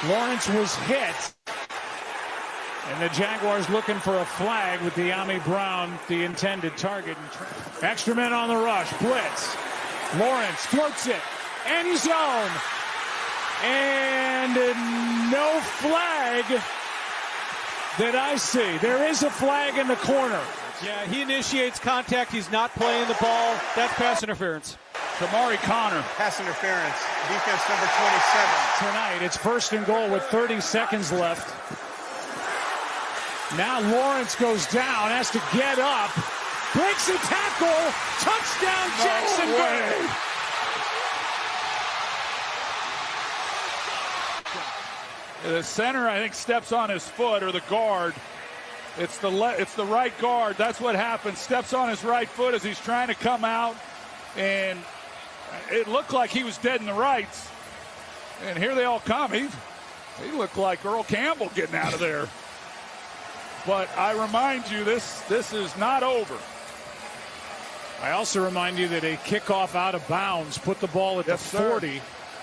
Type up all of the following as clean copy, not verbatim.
Lawrence was hit. And the Jaguars looking for a flag with De'Ami Brown, the intended target. Extra men on the rush. Blitz. Lawrence floats it. End zone. And no flag that I see. There is a flag in the corner. Yeah, he initiates contact. He's not playing the ball. That's pass interference. Shamari Connor. Pass interference. Defense number 27. Tonight, it's 1st and goal with 30 seconds left. Now Lawrence goes down, has to get up. Breaks a tackle. Touchdown, Jacksonville. The center, I think, steps on his foot, or the guard. It's the right guard. That's what happens. Steps on his right foot as he's trying to come out, and it looked like he was dead in the rights. And here they all come. He looked like Earl Campbell getting out of there. But I remind you, this is not over. I also remind you that a kickoff out of bounds put the ball at the 40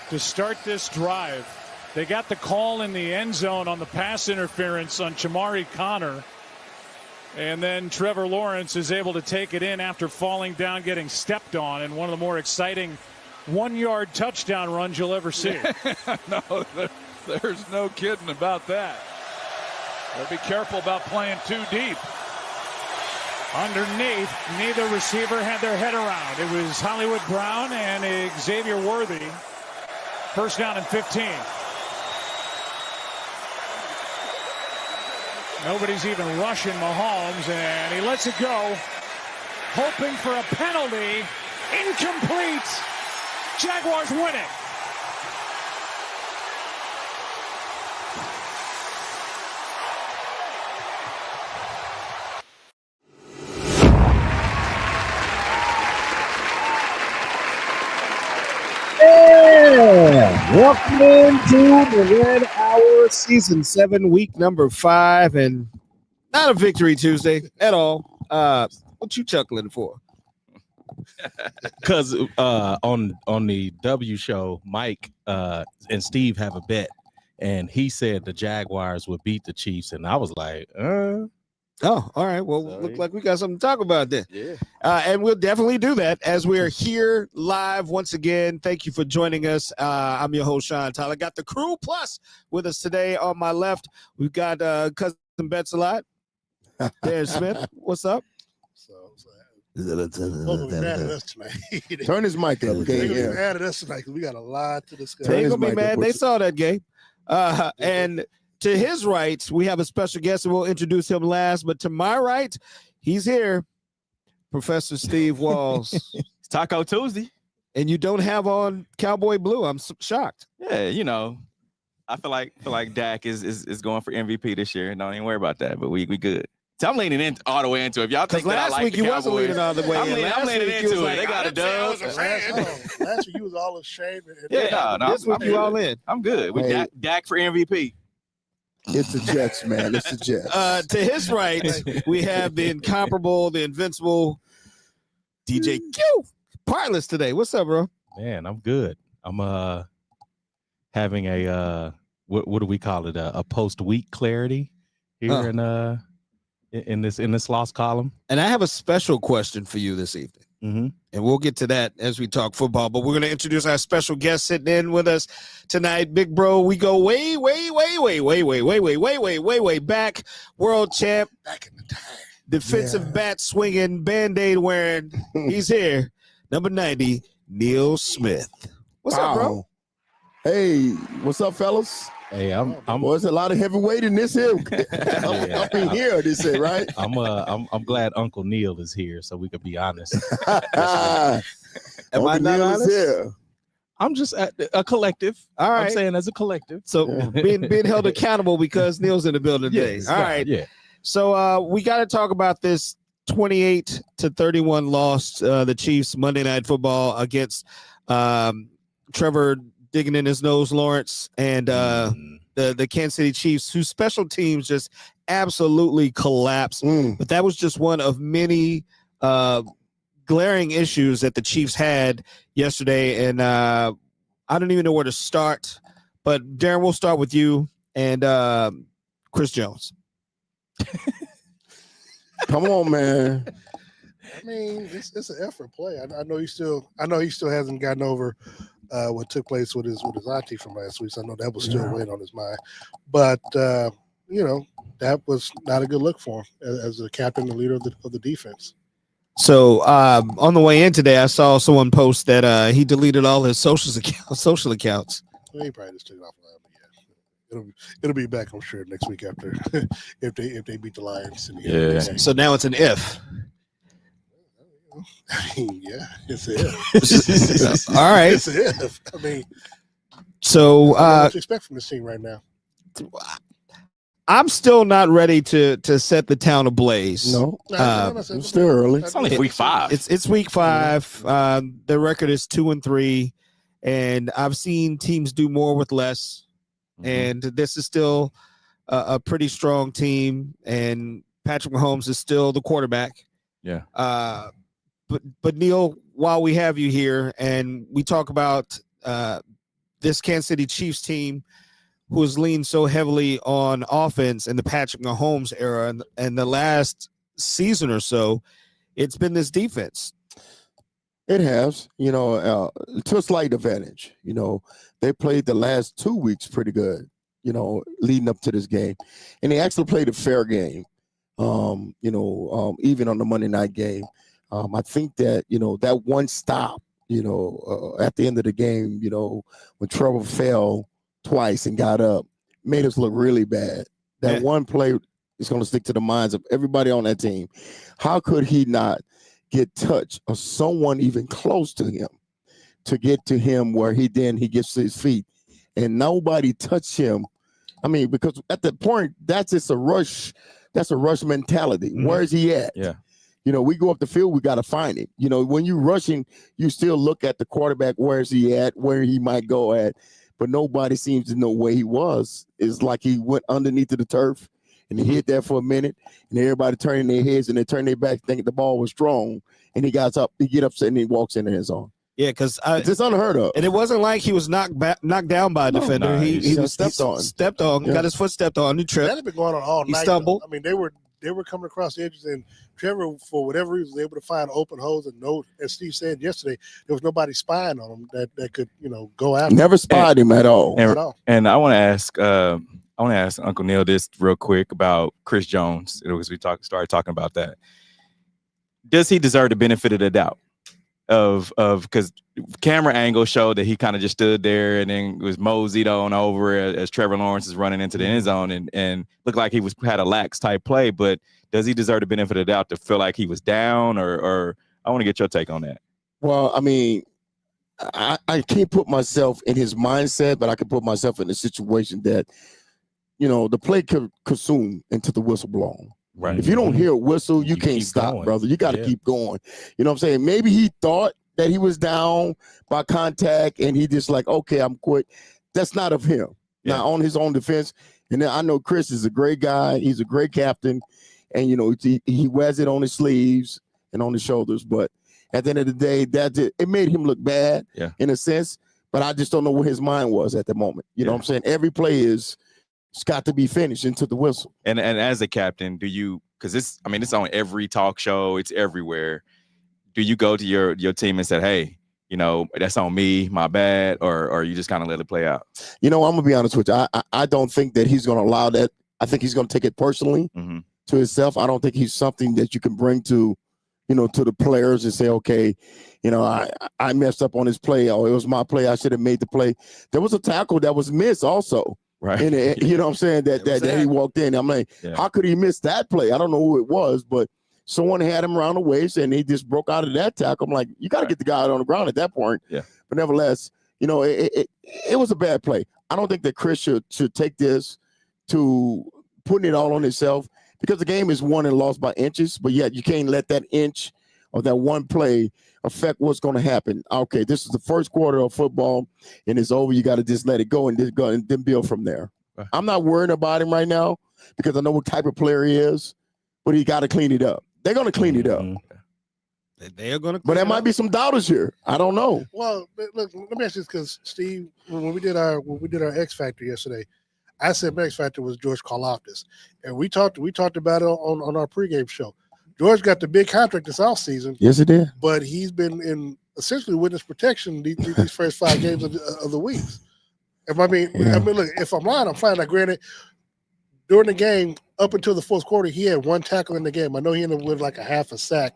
to start this drive. They got the call in the end zone on the pass interference on Shamari Connor. And then Trevor Lawrence is able to take it in after falling down, getting stepped on, and one of the more exciting 1-yard touchdown runs you'll ever see. No, there's no kidding about that. They'll be careful about playing too deep. Underneath, neither receiver had their head around. It was Hollywood Brown and Xavier Worthy. 1st down and 15. Nobody's even rushing Mahomes, and he lets it go, hoping for a penalty. Incomplete. Jaguars win it. Welcome into the Red Hour, Season 7, Week number 5, and not a Victory Tuesday at all. What you chuckling for? Because on the W show, Mike and Steve have a bet, and he said the Jaguars would beat the Chiefs, and I was like, Oh, all right. Well, look like we got something to talk about then. Yeah. And we'll definitely do that as we're here live once again. Thank you for joining us. I'm your host, Sean Tyler. Got the crew plus with us today. On my left, we've got Cousin Bets a lot. Darren Smith. What's up? Turn his mic up, okay? They're gonna be mad at us tonight because we got a lot to discuss. They ain't gonna be mad. They saw that game. And to his right, we have a special guest, and we'll introduce him last. But to my right, he's here, Professor Steve Walls. It's Taco Tuesday. And you don't have on cowboy blue. I'm shocked. Yeah, you know, I feel like Dak is going for MVP this year. Don't even worry about that. But we good. So I'm leaning in all the way into it. If y'all think that I like week the you Cowboys, wasn't leaning all the way. I'm leaning into it. They got a dub. Last week you was all ashamed. Yeah, no, this week you all in. I'm good. We Dak for MVP. It's the Jets, man. It's the Jets. To his right, we have the incomparable, the invincible DJ Q. Partless today. What's up, bro? man, I'm good. I'm having a what do we call it? A post-week clarity here in this loss column. And I have a special question for you this evening. Mm-hmm. And we'll get to that as we talk football. But we're going to introduce our special guest sitting in with us tonight. Big bro, we go way back. World champ. Back in the time. Defensive bat swinging, Band-Aid wearing. He's here. Number 90, Neil Smith. What's up, bro? Hey, what's up, fellas? Hey, I'm there's a lot of heavyweight in this here. Up in here, they say, right? I'm glad Uncle Neil is here so we could be honest. Am I not honest? Here. I'm just a collective. All right. I'm saying as a collective. So being held accountable because Neil's in the building today. Yes, all right. Yeah. So we got to talk about this 28-31 loss, the Chiefs Monday Night Football against Trevor digging in his nose, Lawrence, and the Kansas City Chiefs, whose special teams just absolutely collapsed. But that was just one of many glaring issues that the Chiefs had yesterday. And I don't even know where to start. But Darren, we'll start with you and Chris Jones. Come on, man. I mean, it's an effort play. I know he still hasn't gotten over what took place with his auntie from last week. So I know that was still weighing on his mind. But that was not a good look for him as the captain and leader of the defense. So on the way in today, I saw someone post that he deleted all his social accounts. Well, he probably just took it off. It'll be back, I'm sure, next week after if they beat the Lions. Yeah. So now it's an if. I mean, yeah, it's an if. All right. It's an if. I mean, so what do you expect from this team right now? I'm still not ready to set the town ablaze. No, it's still early. It's only week 5. It's week 5. The record is 2-3, and I've seen teams do more with less. And this is still a pretty strong team, and Patrick Mahomes is still the quarterback. Yeah. But Neil, while we have you here, and we talk about this Kansas City Chiefs team, who has leaned so heavily on offense in the Patrick Mahomes era, and the last season or so, it's been this defense. It has, to a slight advantage. They played the last 2 weeks pretty good, leading up to this game. And they actually played a fair game, even on the Monday night game. I think that, that one stop, at the end of the game, when Trevor fell twice and got up, made us look really bad. That one play is going to stick to the minds of everybody on that team. How could he not get touch or someone even close to him to get to him where he gets to his feet and nobody touched him? I mean, because at that point, that's just a rush. That's a rush mentality. Mm-hmm. Where is he at? Yeah. We go up the field, we got to find him. When you're rushing, you still look at the quarterback. Where is he at? Where he might go at? But nobody seems to know where he was. It's like he went underneath of the turf and he hit there for a minute, and everybody turning their heads and they turn their back thinking the ball was strong, and he gets upset and he walks in the end zone. Yeah, because it's unheard of. And it wasn't like he was knocked down by a defender. He was stepped on. Got his foot stepped on, he tripped. That had been going on all night. He stumbled. Though. I mean, they were coming across the edges, and Trevor, for whatever reason, was able to find open holes. And as Steve said yesterday, there was nobody spying on him that could, go after. Never spied him at all. And I want to ask Uncle Neil this real quick about Chris Jones, because we started talking about that. Does he deserve the benefit of the doubt? Because camera angle showed that he kind of just stood there and then was moseyed on over as Trevor Lawrence is running into the end zone and looked like he had a lax type play. But does he deserve the benefit of the doubt to feel like he was down, or I want to get your take on that? Well, I mean, I can't put myself in his mindset, but I can put myself in a situation that, the play could consume into the whistle blown. Right. If you don't hear a whistle, you can't stop, going. brother. You got to keep going. You know what I'm saying? Maybe he thought that he was down by contact and he just like, okay, I'm quit. That's not of him. Yeah. Now, on his own defense, and then I know Chris is a great guy. He's a great captain. And, he wears it on his sleeves and on his shoulders. But at the end of the day, it made him look bad in a sense. But I just don't know where his mind was at the moment. You know what I'm saying? Every play it's got to be finished into the whistle. And as a captain, because it's on every talk show, it's everywhere. Do you go to your team and say, hey, that's on me, my bad, or you just kind of let it play out? I'm gonna be honest with you. I don't think that he's gonna allow that. I think he's gonna take it personally to himself. I don't think he's something that you can bring to the players and say, okay, I messed up on this play, or it was my play, I should have made the play. There was a tackle that was missed also. Right. And you know what I'm saying? That he walked in. I'm like, how could he miss that play? I don't know who it was, but someone had him around the waist and he just broke out of that tackle. I'm like, you got to get the guy out on the ground at that point. Yeah. But nevertheless, it was a bad play. I don't think that Chris should take this to putting it all on himself, because the game is won and lost by inches, but yet you can't let that inch or that one play affect what's going to happen. Okay, this is the first quarter of football and it's over. You got to just let it go and then build from there. Right. I'm not worrying about him right now because I know what type of player he is, but he got to clean it up. They're going to clean it up. They are going to. But there might be some doubters here. I don't know. Well, look, let me ask you this, because Steve, when we did our X Factor yesterday, I said my X Factor was George Karlaftis, and we talked about it on our pregame show. George got the big contract this offseason. Yes, he did. But he's been in essentially witness protection these first 5 games of the weeks. I mean, look, if I'm lying, I'm fine. Now, granted, during the game, up until the fourth quarter, he had 1 tackle in the game. I know he ended up with like a half a sack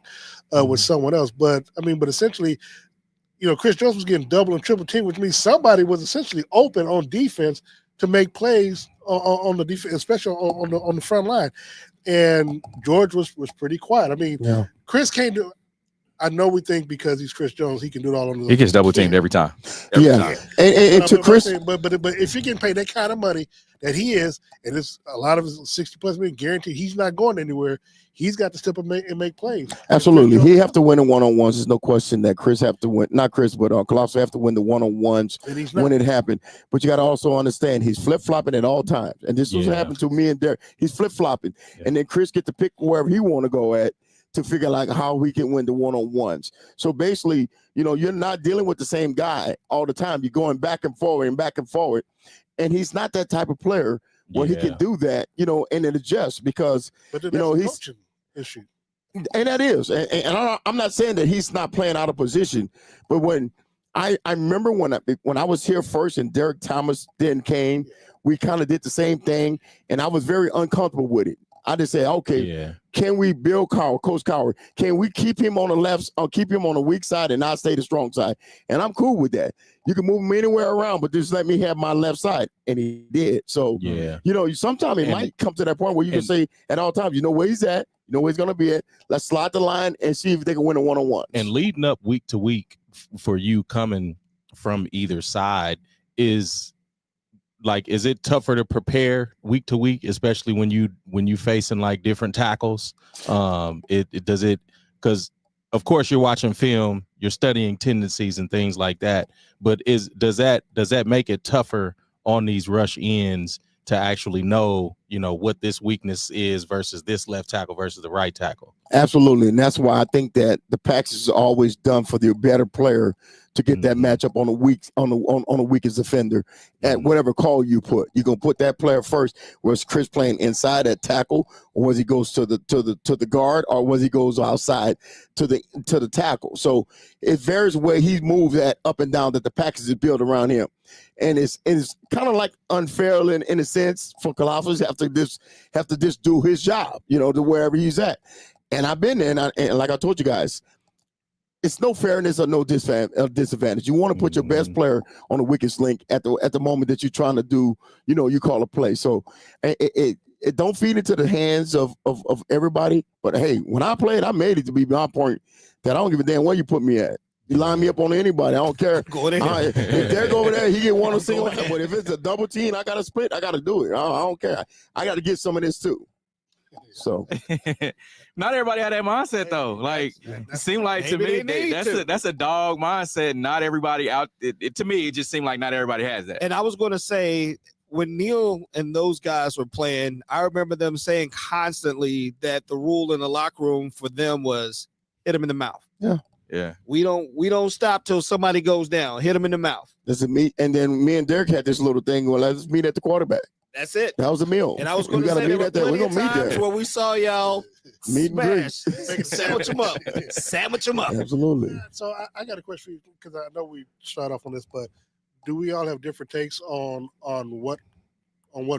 with someone else. But essentially, Chris Jones was getting double and triple team, which means somebody was essentially open on defense to make plays on the defense, especially on the front line. And George was pretty quiet. I mean, Chris can't do. I know we think because he's Chris Jones, he can do it all on the. He gets double teamed every time. And to Chris, but if he can pay that kind of money that he is, and it's a lot of his 60+ million guaranteed, he's not going anywhere. He's got to step up and make plays. Absolutely, he have to win the one-on-ones. There's no question that Chris have to win. Not Chris, but Colossus have to win the one-on-ones when it happened. But you got to also understand he's flip-flopping at all times, and this was happening to me and Derek. He's flip-flopping, and then Chris get to pick wherever he want to go at to figure like how we can win the one-on-ones. So basically, you're not dealing with the same guy all the time. You're going back and forward, and he's not that type of player where he can do that, and it adjusts because he's coaching issue. And that is, and I'm not saying that he's not playing out of position, but when I remember when I was here first and Derek Thomas then came, we kind of did the same thing, and I was very uncomfortable with it. I just say, okay, can we build Coach Coward? Can we keep him on the left or keep him on the weak side and not stay the strong side? And I'm cool with that. You can move him anywhere around, but just let me have my left side. And he did. So, sometimes it might come to that point where you can say at all times, where he's at, where he's going to be at. Let's slide the line and see if they can win a one-on-one. And leading up week to week for you coming from either side is it tougher to prepare week to week, especially when you facing like different tackles? Because of course you're watching film, you're studying tendencies and things like that. But does that make it tougher on these rush ends to actually know, what this weakness is versus this left tackle versus the right tackle? Absolutely. And that's why I think that the practice is always done for the better player to get that matchup on the weakest offender at whatever call you put. You're gonna put that player first. Was Chris playing inside at tackle, or was he goes to the guard, or was he goes outside to the tackle? So it varies where he moves that up and down that the package is built around him. And it's kind of like unfair in a sense for Colossus have to just do his job, to wherever he's at. And I've been there, and like I told you guys, it's no fairness or no disadvantage. You want to put your best player on the weakest link at the moment that you're trying to do, you call a play. So it don't feed into the hands of everybody. But hey, when I played, I made it to be my point that I don't give a damn where you put me at. You line me up on anybody, I don't care. Go there. If they're over there, he get one or single. But if it's a double team, I got to split. I got to do it. I don't care. I got to get some of this too. So not everybody had that mindset though. Like it seemed like to me that's a dog mindset. Not everybody out. To me, it just seemed like not everybody has that. And I was going to say, when Neil and those guys were playing, I remember them saying constantly that the rule in the locker room for them was hit him in the mouth. Yeah. We don't stop till somebody goes down. Hit him in the mouth. This is me. And then me and Derek had this little thing. Well, let's meet at the quarterback. That's it. That was a meal. And I was going to say there were plenty of times where we saw y'all meet and greet. Sandwich them up. Sandwich them up. Absolutely. So I got a question for you, because I know we start off on this, but do we all have different takes on what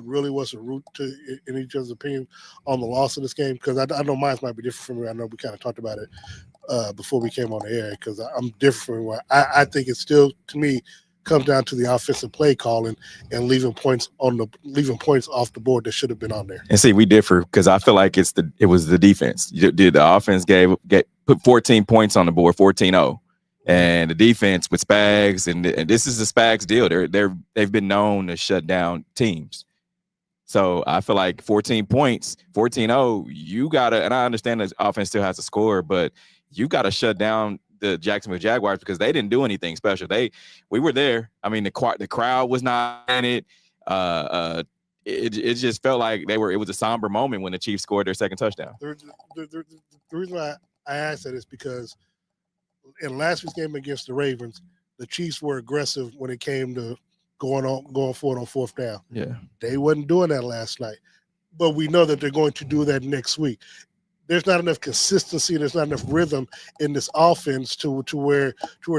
really was the root to in each other's opinion on the loss of this game? Because I know mine might be different from me. I know we kind of talked about it before we came on the air, because I'm different from I think it still, to me, comes down to the offensive play calling and leaving points off the board that should have been on there. And see, we differ because I feel like it was the defense. The offense put 14 points on the board, 14-0. And the defense with Spags, and this is the Spags deal. They've been known to shut down teams. So I feel like 14 points, 14-0, you gotta, and I understand the offense still has to score, but you gotta shut down the Jacksonville Jaguars because they didn't do anything special. We were there. I mean, the crowd was not in it. It just felt like it was a somber moment when the Chiefs scored their second touchdown. The reason why I asked that is because in last week's game against the Ravens, the Chiefs were aggressive when it came to going forward on fourth down. Yeah. They wasn't doing that last night, but we know that they're going to do that next week. There's not enough consistency. There's not enough rhythm in this offense to where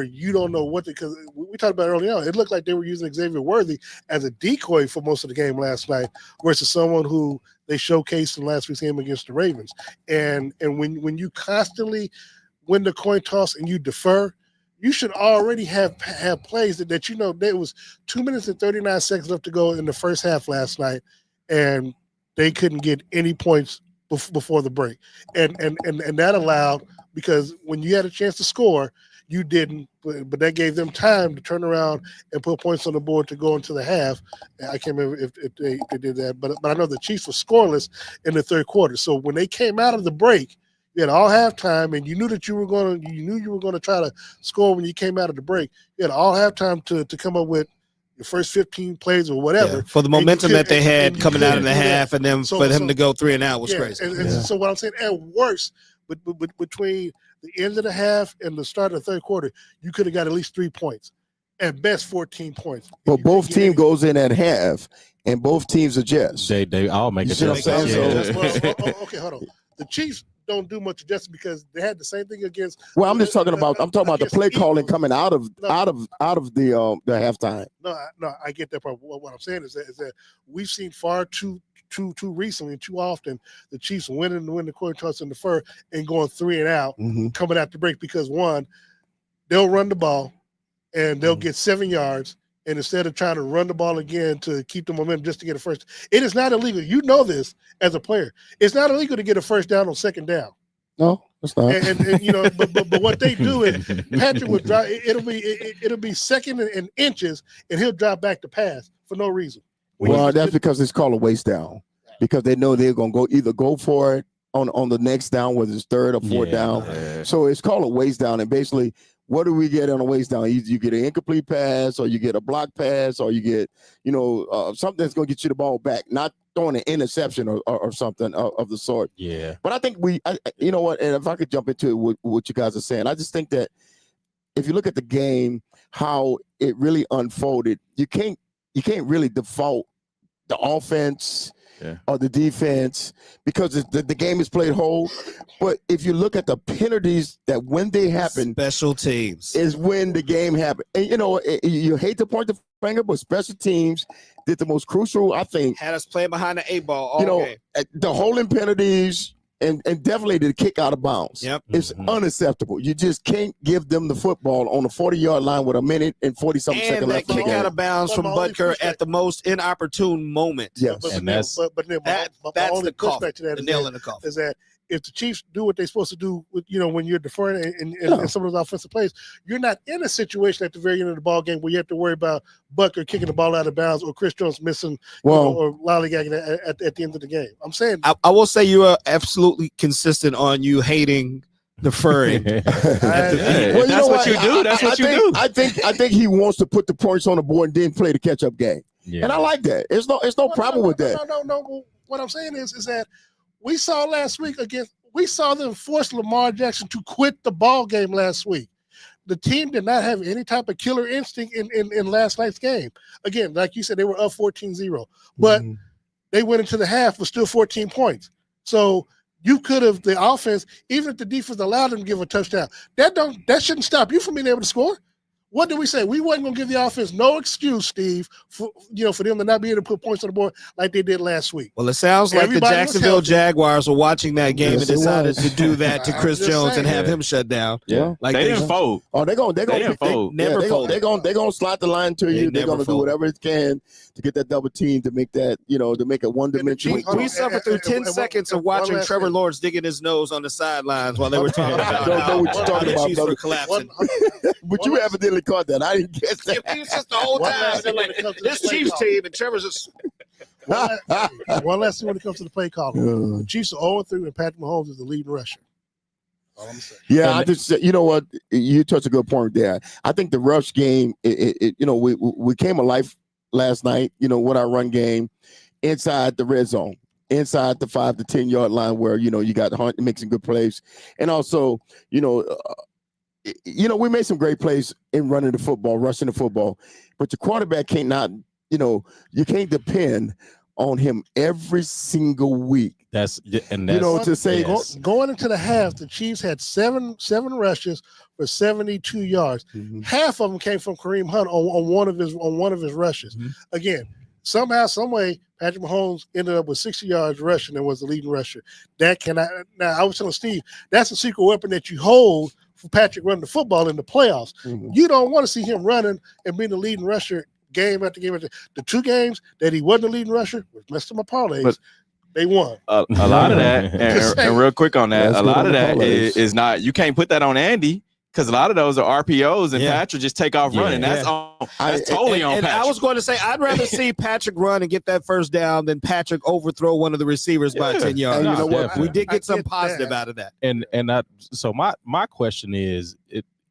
you don't know what because we talked about earlier on. It looked like they were using Xavier Worthy as a decoy for most of the game last night versus someone who they showcased in last week's game against the Ravens. And when you constantly win the coin toss and you defer, you should already have plays that you know there was 2 minutes and 39 seconds left to go in the first half last night, and they couldn't get any points before the break, and that allowed because when you had a chance to score, you didn't, but that gave them time to turn around and put points on the board to go into the half. I can't remember if they did that, but I know the Chiefs were scoreless in the third quarter. So when they came out of the break, you had all halftime, and you knew you were going to try to score when you came out of the break. You had all halftime to come up with your first 15 plays or whatever. For the momentum that they had coming out of the half, and then for them to go 3 and out was crazy. And so what I'm saying, at worst, but between the end of the half and the start of the third quarter, you could have got at least 3 points. At best, 14 points. But both teams goes in at half, and both teams adjust. They all make adjustments. Okay, hold on. The Chiefs don't do much adjusting because they had the same thing against. Well, I'm talking about the play calling coming out of the halftime. No, I get that part. What I'm saying is that we've seen far too recently, too often, the Chiefs win the coin toss and defer and going 3 and out, coming out the break because one, they'll run the ball and they'll get 7 yards. And instead of trying to run the ball again to keep the momentum just to get a first, it is not illegal. You know this as a player. It's not illegal to get a first down on second down. No, it's not. And you know, but what they do is Patrick would drop. It'll be second and inches, and he'll drop back to pass for no reason. Well, that's because it's called a waste down because they know they're gonna go for it on the next down, whether it's third or fourth down. Yeah. So it's called a waste down, and basically. What do we get on a waste down? You get an incomplete pass, or you get a block pass, or you get, something that's going to get you the ball back, not throwing an interception or something of the sort. Yeah. But I think you know what, and if I could jump into what you guys are saying, I just think that if you look at the game, how it really unfolded, you can't really default the offense or the defense because the game is played whole. But if you look at the penalties that when they happen, special teams is when the game happened. And you hate to point the finger, but special teams did the most crucial. I think had us playing behind the 8 ball all game. The holding penalties. And definitely the kick out of bounds. Yep. It's unacceptable. You just can't give them the football on the 40-yard line with a minute and 40-something seconds left. And that kick out of bounds from Butker at the most inopportune moment. Yes. But that's the coffin, the nail in the coffin. Is that if the Chiefs do what they're supposed to do, when you're deferring and some of those offensive plays, you're not in a situation at the very end of the ball game where you have to worry about Butker kicking the ball out of bounds or Chris Jones missing or lollygagging at the end of the game. I'm saying I will say you are absolutely consistent on you hating deferring. That's what you do. That's what you do. I think he wants to put the points on the board and then play the catch-up game. Yeah. And I like that. It's no problem with that. No. What I'm saying is that we saw last week we saw them force Lamar Jackson to quit the ball game last week. The team did not have any type of killer instinct in last night's game. Again, like you said, they were up 14-0, but they went into the half with still 14 points. So you could have the offense, even if the defense allowed them to give a touchdown, that shouldn't stop you from being able to score. What did we say? We wasn't going to give the offense no excuse, Steve, for them to not be able to put points on the board like they did last week. Well, it sounds like the Jacksonville Jaguars were watching that game and decided to do that to Chris Jones and have him shut down. Yeah, like they didn't fold. Oh, they're gonna fold. They're gonna slide the line to you. They're gonna do whatever it can to get that double team to make that to make it one dimensional. We suffered through 10 seconds of watching Trevor Lawrence digging his nose on the sidelines while they were talking about know what you're talking about, brother. Collapsing. But you evidently caught that. I didn't guess that. He was just the whole time. This Chiefs team and Trevor's just. One last thing when it comes to the play calling. The Chiefs are 0-3 and Patrick Mahomes is the leading rusher. All I'm saying. Yeah, I just you know what, you touched a good point there. I think the rush game, we came alive last night. With our run game inside the red zone, inside the 5 to 10 yard line, where you got Hunt making good plays, and also we made some great plays in running the football, rushing the football, but the quarterback cannot, you can't depend on him every single week. That's to say going into the half, the Chiefs had seven rushes for 72 yards. Mm-hmm. Half of them came from Kareem Hunt on one of his rushes. Mm-hmm. Again, somehow, some way, Patrick Mahomes ended up with 60 yards rushing and was the leading rusher. Now I was telling Steve, that's a secret weapon that you hold for Patrick running the football in the playoffs. Mm-hmm. You don't want to see him running and being the leading rusher game after game. The 2 games that he wasn't the leading rusher, which messed up my parlays. But they won. A lot of that, and real quick on that, a lot of that is not. You can't put that on Andy because a lot of those are RPOs, and Patrick just take off running. That's totally on Patrick. I was going to say I'd rather see Patrick run and get that first down than Patrick overthrow one of the receivers by 10 yards. And you know what? We did get some positive out of that. So my question is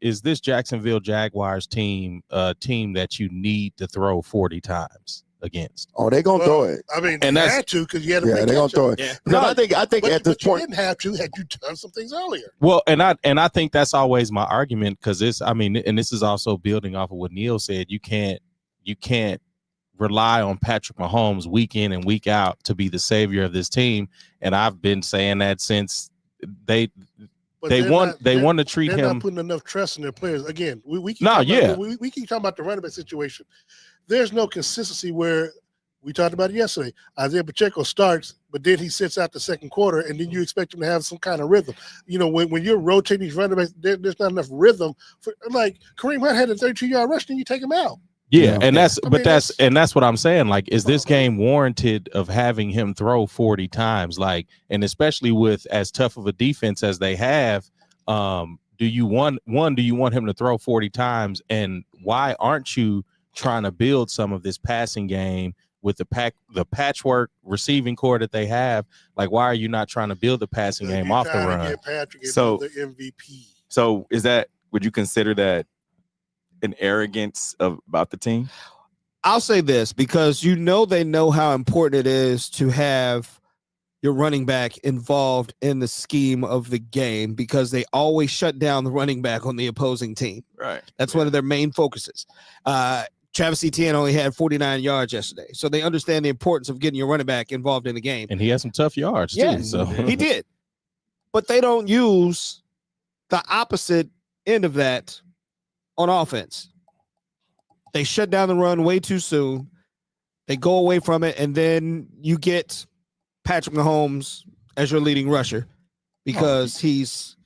this Jacksonville Jaguars team a team that you need to throw 40 times against? Oh, they're gonna throw it. I mean, they had to because you had to. Yeah, they're gonna throw it. Yeah. No, I think at this point you didn't have to. Had you done some things earlier? Well, and I think that's always my argument because this is also building off of what Neil said. You can't rely on Patrick Mahomes week in and week out to be the savior of this team, and I've been saying that since they want to treat they're him. not putting enough trust in their players. Again, we keep we keep talking about the running back situation. There's no consistency where we talked about it yesterday. Isaiah Pacheco starts, but then he sits out the second quarter, and then you expect him to have some kind of rhythm. When you're rotating these running backs, there's not enough rhythm for like Kareem Hunt had a 32-yard rush, then you take him out. Yeah, and that's what I'm saying. Like, is this game warranted of having him throw 40 times? Like, and especially with as tough of a defense as they have, do you want him to throw 40 times? And why aren't you trying to build some of this passing game with the patchwork receiving core that they have? Like, why are you not trying to build the passing game off the run? So the MVP. So would you consider that an arrogance about the team? I'll say this because they know how important it is to have your running back involved in the scheme of the game because they always shut down the running back on the opposing team. Right. That's one of their main focuses. Travis Etienne only had 49 yards yesterday, so they understand the importance of getting your running back involved in the game. And he had some tough yards too. So he did, but they don't use the opposite end of that on offense. They shut down the run way too soon. They go away from it, and then you get Patrick Mahomes as your leading rusher because it's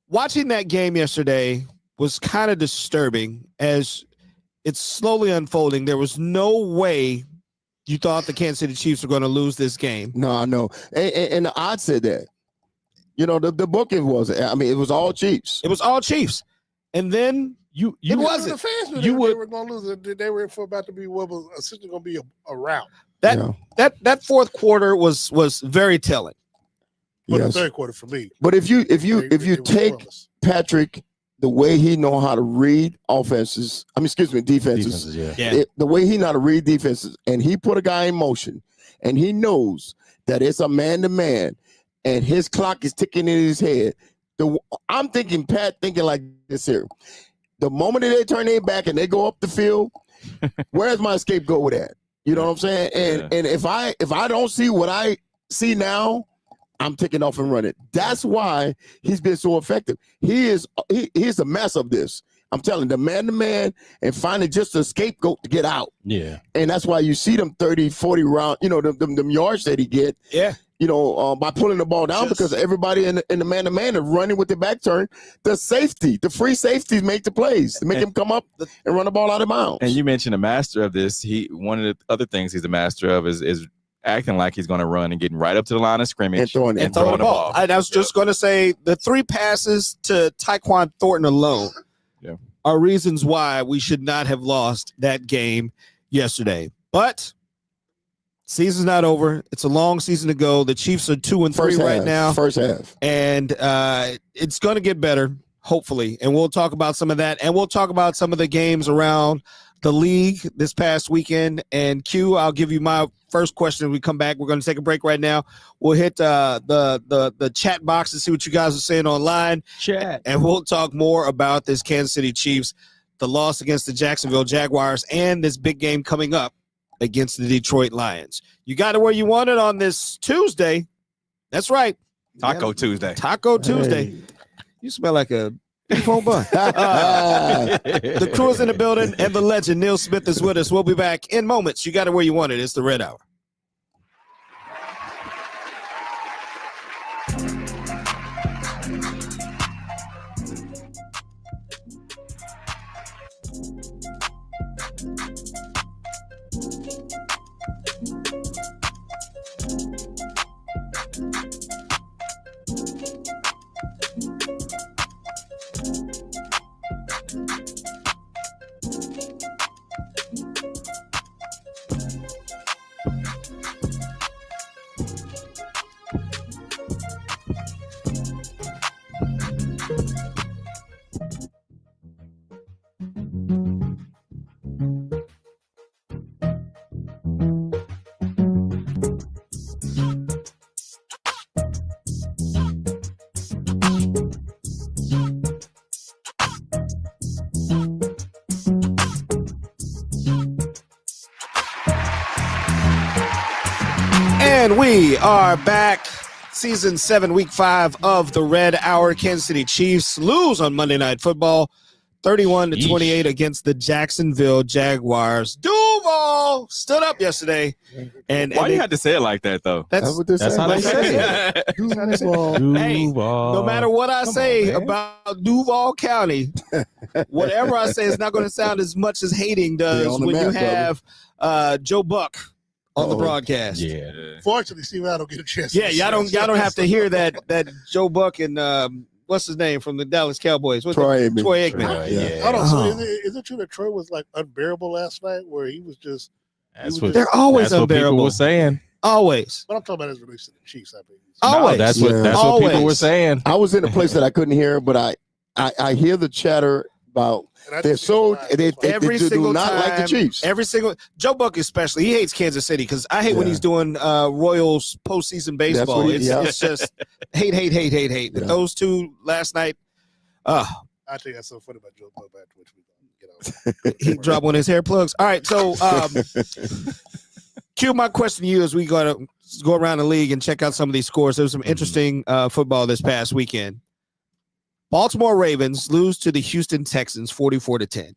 watching that game yesterday was kind of disturbing as it's slowly unfolding. There was no way you thought the Kansas City Chiefs were going to lose this game. No, I know. And the odds said that. The booking was, it was all Chiefs. It was all Chiefs. And then it wasn't. The fans knew they were going to lose. They were about to be what was essentially going to be a rout. That fourth quarter was very telling. But the third quarter for me. But if you take Patrick, the way he know how to read defenses. The way he know how to read defenses, and he put a guy in motion, and he knows that it's a man-to-man, and his clock is ticking in his head. I'm thinking like this here. The moment that they turn their back and they go up the field, where's my scapegoat at? You know what I'm saying? And if I don't see what I see now, I'm taking off and running. That's why he's been so effective. He's a mess of this. I'm telling you, the man-to-man and finding just a scapegoat to get out. Yeah. And that's why you see them 30, 40 round, them yards that he get. Yeah. By pulling the ball down because everybody in the man-to-man is running with the back turn. The free safeties make the plays to make him come up and run the ball out of bounds. And you mentioned a master of this. One of the other things he's a master of is acting like he's going to run and getting right up to the line of scrimmage and throwing the ball. I was just going to say the 3 passes to Tyquan Thornton alone are reasons why we should not have lost that game yesterday. But season's not over. It's a long season to go. The Chiefs are 2-3 right now. First half. And it's going to get better, hopefully. And we'll talk about some of that. And we'll talk about some of the games around the league this past weekend. And Q, I'll give you my first question when we come back. We're going to take a break right now. We'll hit the chat box and see what you guys are saying online. Chat. And we'll talk more about this Kansas City Chiefs, the loss against the Jacksonville Jaguars, and this big game coming up against the Detroit Lions. You got it where you want it on this Tuesday. That's right. Taco Tuesday. Taco Tuesday. Hey. You smell like a phone bun. The crew is in the building, and the legend Neil Smith is with us. We'll be back in moments. You got it where you want it. It's the Red Hour. And we are back. Season 7, Week 5 of the Red Hour. Kansas City Chiefs lose on Monday Night Football, 31-28 against the Jacksonville Jaguars. Duval stood up yesterday. And Why you had to say it like that, though? That's what they're That's saying. how they say it. Duval. Hey, no matter what I say about Duval County, whatever I say is not going to sound as much as hating does on the when you map, have Joe Buck on the Uh-oh. broadcast. Yeah. Fortunately, Steve, I don't get a chance. Yeah, y'all don't have to hear that Joe Buck and what's his name from the Dallas Cowboys? What's Troy Aikman. Troy Aikman. Yeah. Hold on. So Oh. is it true that Troy was like unbearable last night, where he was just? That's what, They're always that's what people unbearable. were saying. Always. But I'm talking about his release to the Chiefs. I mean, Always. No, that's Yeah. what people Always. were saying. I was in a place that I couldn't hear, but I hear the chatter about and I they're just so think they Every do single not time, like the Chiefs. Every single Joe Buck especially, he hates Kansas City because I hate when Yeah. he's doing Royals postseason baseball. what he- yeah. It's just hate. Yeah. But those two last night, I think that's so funny about Joe Buck, after which we he dropped one of his hair plugs. All right, so Q, my question to you is we got to go around the league and check out some of these scores. There was some interesting football this past weekend. Baltimore Ravens lose to the Houston Texans 44-10.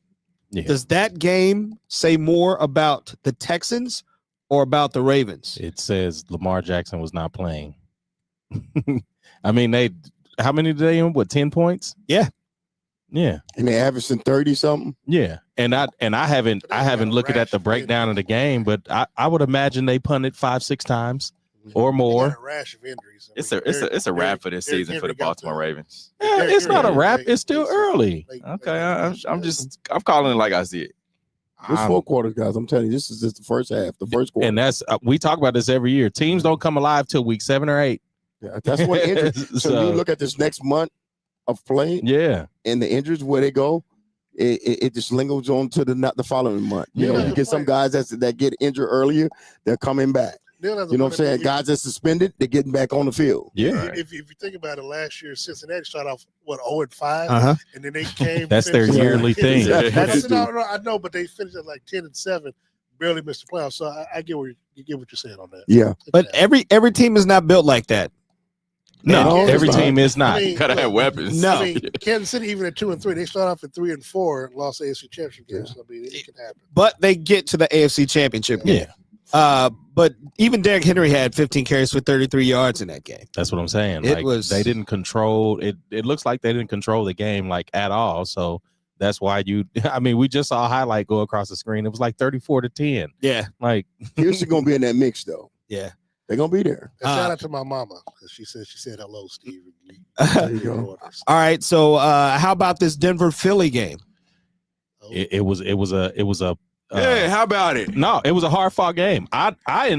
Yeah. Does that game say more about the Texans or about the Ravens? It says Lamar Jackson was not playing. I mean, how many did they in? What, 10 points? Yeah. Yeah. And they averaging 30 something. Yeah. And I haven't looked at the breakdown of the game, but I would imagine they punted 5-6 times or They more. got a rash of injuries. I It's mean, a wrap for this Derrick season for the Henry got Baltimore Ravens. Yeah, Derrick it's not a Henry wrap. late- It's still late- early. late- Okay, late- I'm calling it like I see it. It's 4 quarters, guys. I'm telling you, this is just the first half, the first quarter. And that's we talk about this every year. Teams don't come alive till week 7 or 8. Yeah, that's what injuries. So you look at this next month of playing Yeah. and the injuries where they go, it just lingers on to the following month. You Yeah, know, that's you the get some point. guys that get injured earlier, they're coming back. Neil has a You know what I'm point. saying? Guys that suspended, they're getting back on the field. Yeah. If you think about it, last year Cincinnati started off 0-5, Uh-huh. and then they came. That's their finished- yearly thing. That's- No, I know, but they finished at like 10-7, barely missed the playoffs. So I get what you're saying on that. Yeah. But every team is not built like that. No, No, every it's not. team is not. I mean, Gotta have look, weapons. No. I mean, Kansas City, even at 2-3, they start off at 3-4 and lost the AFC Championship game. So, I mean, it can happen. But they get to the AFC Championship game. Yeah. But even Derrick Henry had 15 carries for 33 yards in that game. That's what I'm saying. It Like was- they didn't control it. It looks like they didn't control the game like at all. So that's why we just saw a highlight go across the screen. It was like 34-10. Yeah. Like Houston going to be in that mix, though. Yeah. They're going to be there. And shout out to my mama because she said hello, Steve. There you go. All right. So how about this Denver Philly game? it was a Hey, how about it? no, it was a hard fought game.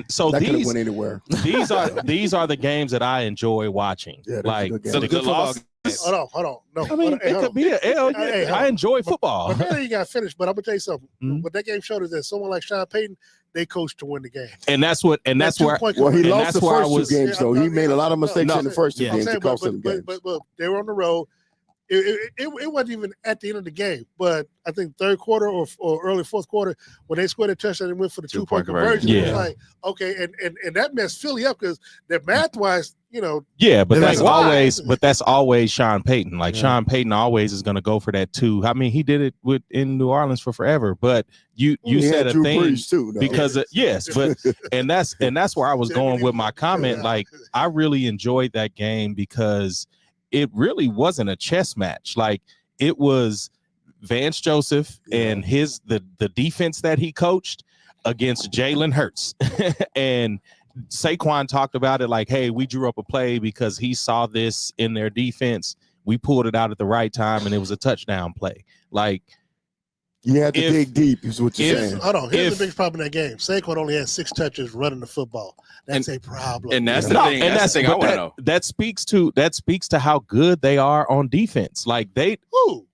So That could have these went anywhere. these are the games that I enjoy watching. Yeah, that's a like good game. So Good the football loss Hold on. No, I mean, it could be an L. Hey, I enjoy football. But then you got finished. But I'm gonna tell you something. Mhm. What that game showed is that someone like Sean Payton, they coached to win the game. And that's where Well, he And lost that's the where I first was- two games, though. He made a lot of mistakes in the first two I'm games saying, to cost them games. but they were on the road. It wasn't even at the end of the game, but I think third quarter or early fourth quarter when they scored a touchdown and went for the 2-point conversion. Yeah. It was like, okay, and that messed Philly up because that math wise, Yeah, but They're that's like, why? always Sean Payton. Like Sean Payton always is going to go for that 2. I mean, he did it in New Orleans for forever. But you He said had a Drew thing Brees too, though. because yes, but and that's where I was going with my comment. Like I really enjoyed that game because it really wasn't a chess match. Like it was Vance Joseph and the defense that he coached against Jalen Hurts. And Saquon talked about it like, hey, we drew up a play because he saw this in their defense. We pulled it out at the right time and it was a touchdown play. Like you had to dig deep, is what you're saying. Hold on. Here's the biggest problem in that game. Saquon only had 6 touches running the football. That's a problem. And that's the thing. That's the thing I want to know. That speaks to how good they are on defense. Like Who?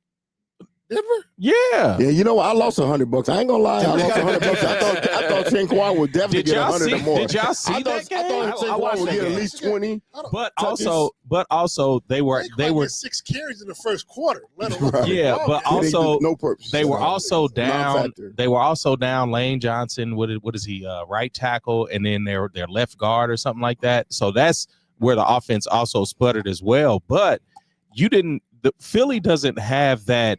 Denver? Yeah. Yeah, you know what? I lost $100. I ain't gonna lie. I lost $100. I thought Saquon would definitely get 100 or more. Did y'all see that game? I thought Saquon would get at least 20. But also they were 6 carries in the first quarter. Let alone but also no purpose. They were also down. Non-factor. They were also down. Lane Johnson. What is he? Right tackle, and then their left guard or something like that. So that's where the offense also sputtered as well. But Philly doesn't have that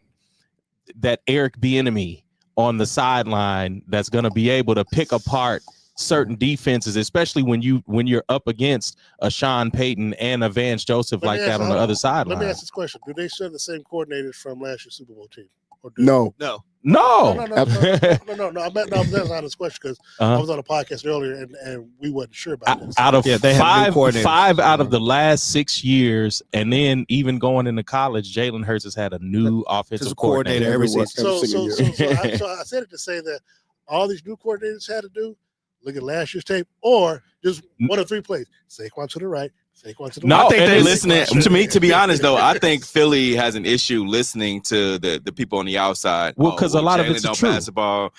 Eric Bieniemy on the sideline that's going to be able to pick apart certain defenses, especially when you're up against a Sean Payton and a Vance Joseph like that on the other sideline. Let me ask this question: do they share the same coordinators from last year's Super Bowl team? No. I'm not on this question because I was on a podcast earlier and we wasn't sure about this. Out of five out of the last 6 years, and then even going into college, Jalen Hurts has had a new offensive coordinator every season. So I said it to say that all these new coordinators had to do look at last year's tape or just 1 or 3 plays. Saquon to the right. Saquon to the no, right. I think they listening to me. To be honest, though, I think Philly has an issue listening to the people on the outside. Well, because a lot of it's don't true. pass the ball.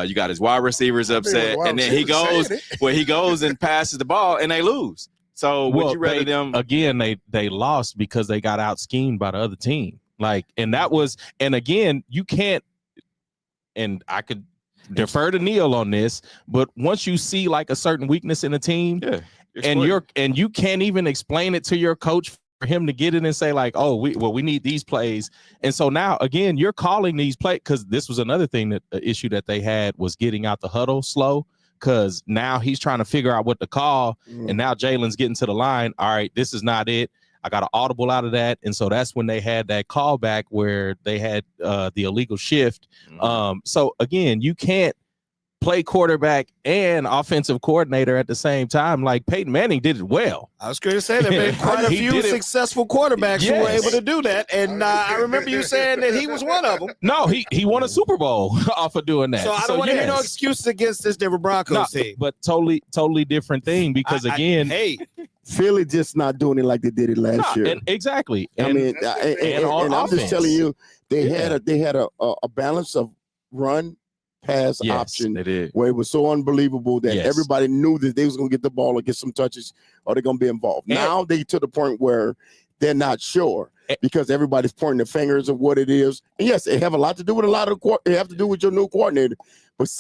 You got his wide receivers upset, and then he goes and passes the ball, and they lose. So would you rather them again? They lost because they got out schemed by the other team. And again, you can't. And I could defer to Neil on this, but once you see like a certain weakness in a team, and you can't even explain it to your coach for him to get it and say like, oh, we need these plays. And so now again, you're calling these plays because this was another thing that the issue that they had was getting out the huddle slow. Because now he's trying to figure out what to call, and now Jalen's getting to the line. All right, this is not it. I got an audible out of that, and so that's when they had that callback where they had the illegal shift. So again, you can't play quarterback and offensive coordinator at the same time. Like Peyton Manning did it well. I was going to say there have been quite a few successful quarterbacks who were able to do that, and I remember you saying that he was one of them. No, he won a Super Bowl off of doing that. So I don't want to hear no excuses against this Denver Broncos team. But totally different thing because again, Philly just not doing it like they did it last year. Exactly. And I'm just telling you, they had a balance of run pass option where it was so unbelievable that everybody knew that they was going to get the ball or get some touches or they're going to be involved. Now they to the point where they're not sure because everybody's pointing the fingers of what it is. And yes, they have a lot to do with they have to do with your new coordinator. But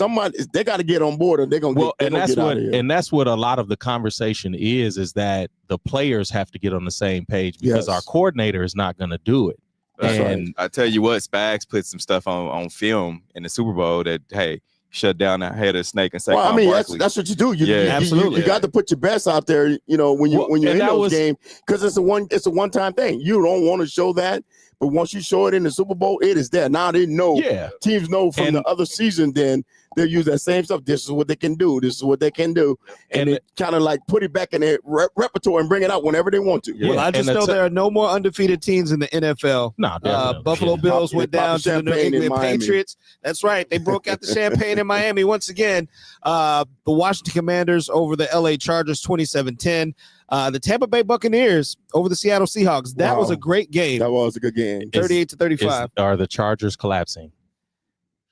they got to get on board, or they're gonna get out of here. And that's what a lot of the conversation is that the players have to get on the same page because our coordinator is not going to do it. And I tell you what, Spags put some stuff on film in the Super Bowl that shut down the head of the snake and Saquon I mean, Barkley. that's what you do. Absolutely. You got to put your best out there. You know when you're in those games because it's a one-time thing. You don't want to show that. But once you show it in the Super Bowl, it is there. Now they know. Yeah. Teams know from the other season, then they'll use that same stuff. This is what they can do. This is what they can do. And it kind of like put it back in their repertoire and bring it out whenever they want to. Yeah. Well, I just know there are no more undefeated teams in the NFL. No, Buffalo Bills went down to the New England Patriots. That's right. They broke out the champagne in Miami once again. The Washington Commanders over the LA Chargers 27-10. The Tampa Bay Buccaneers over the Seattle Seahawks. That was a great game. That was a good game. 38-35. Are the Chargers collapsing?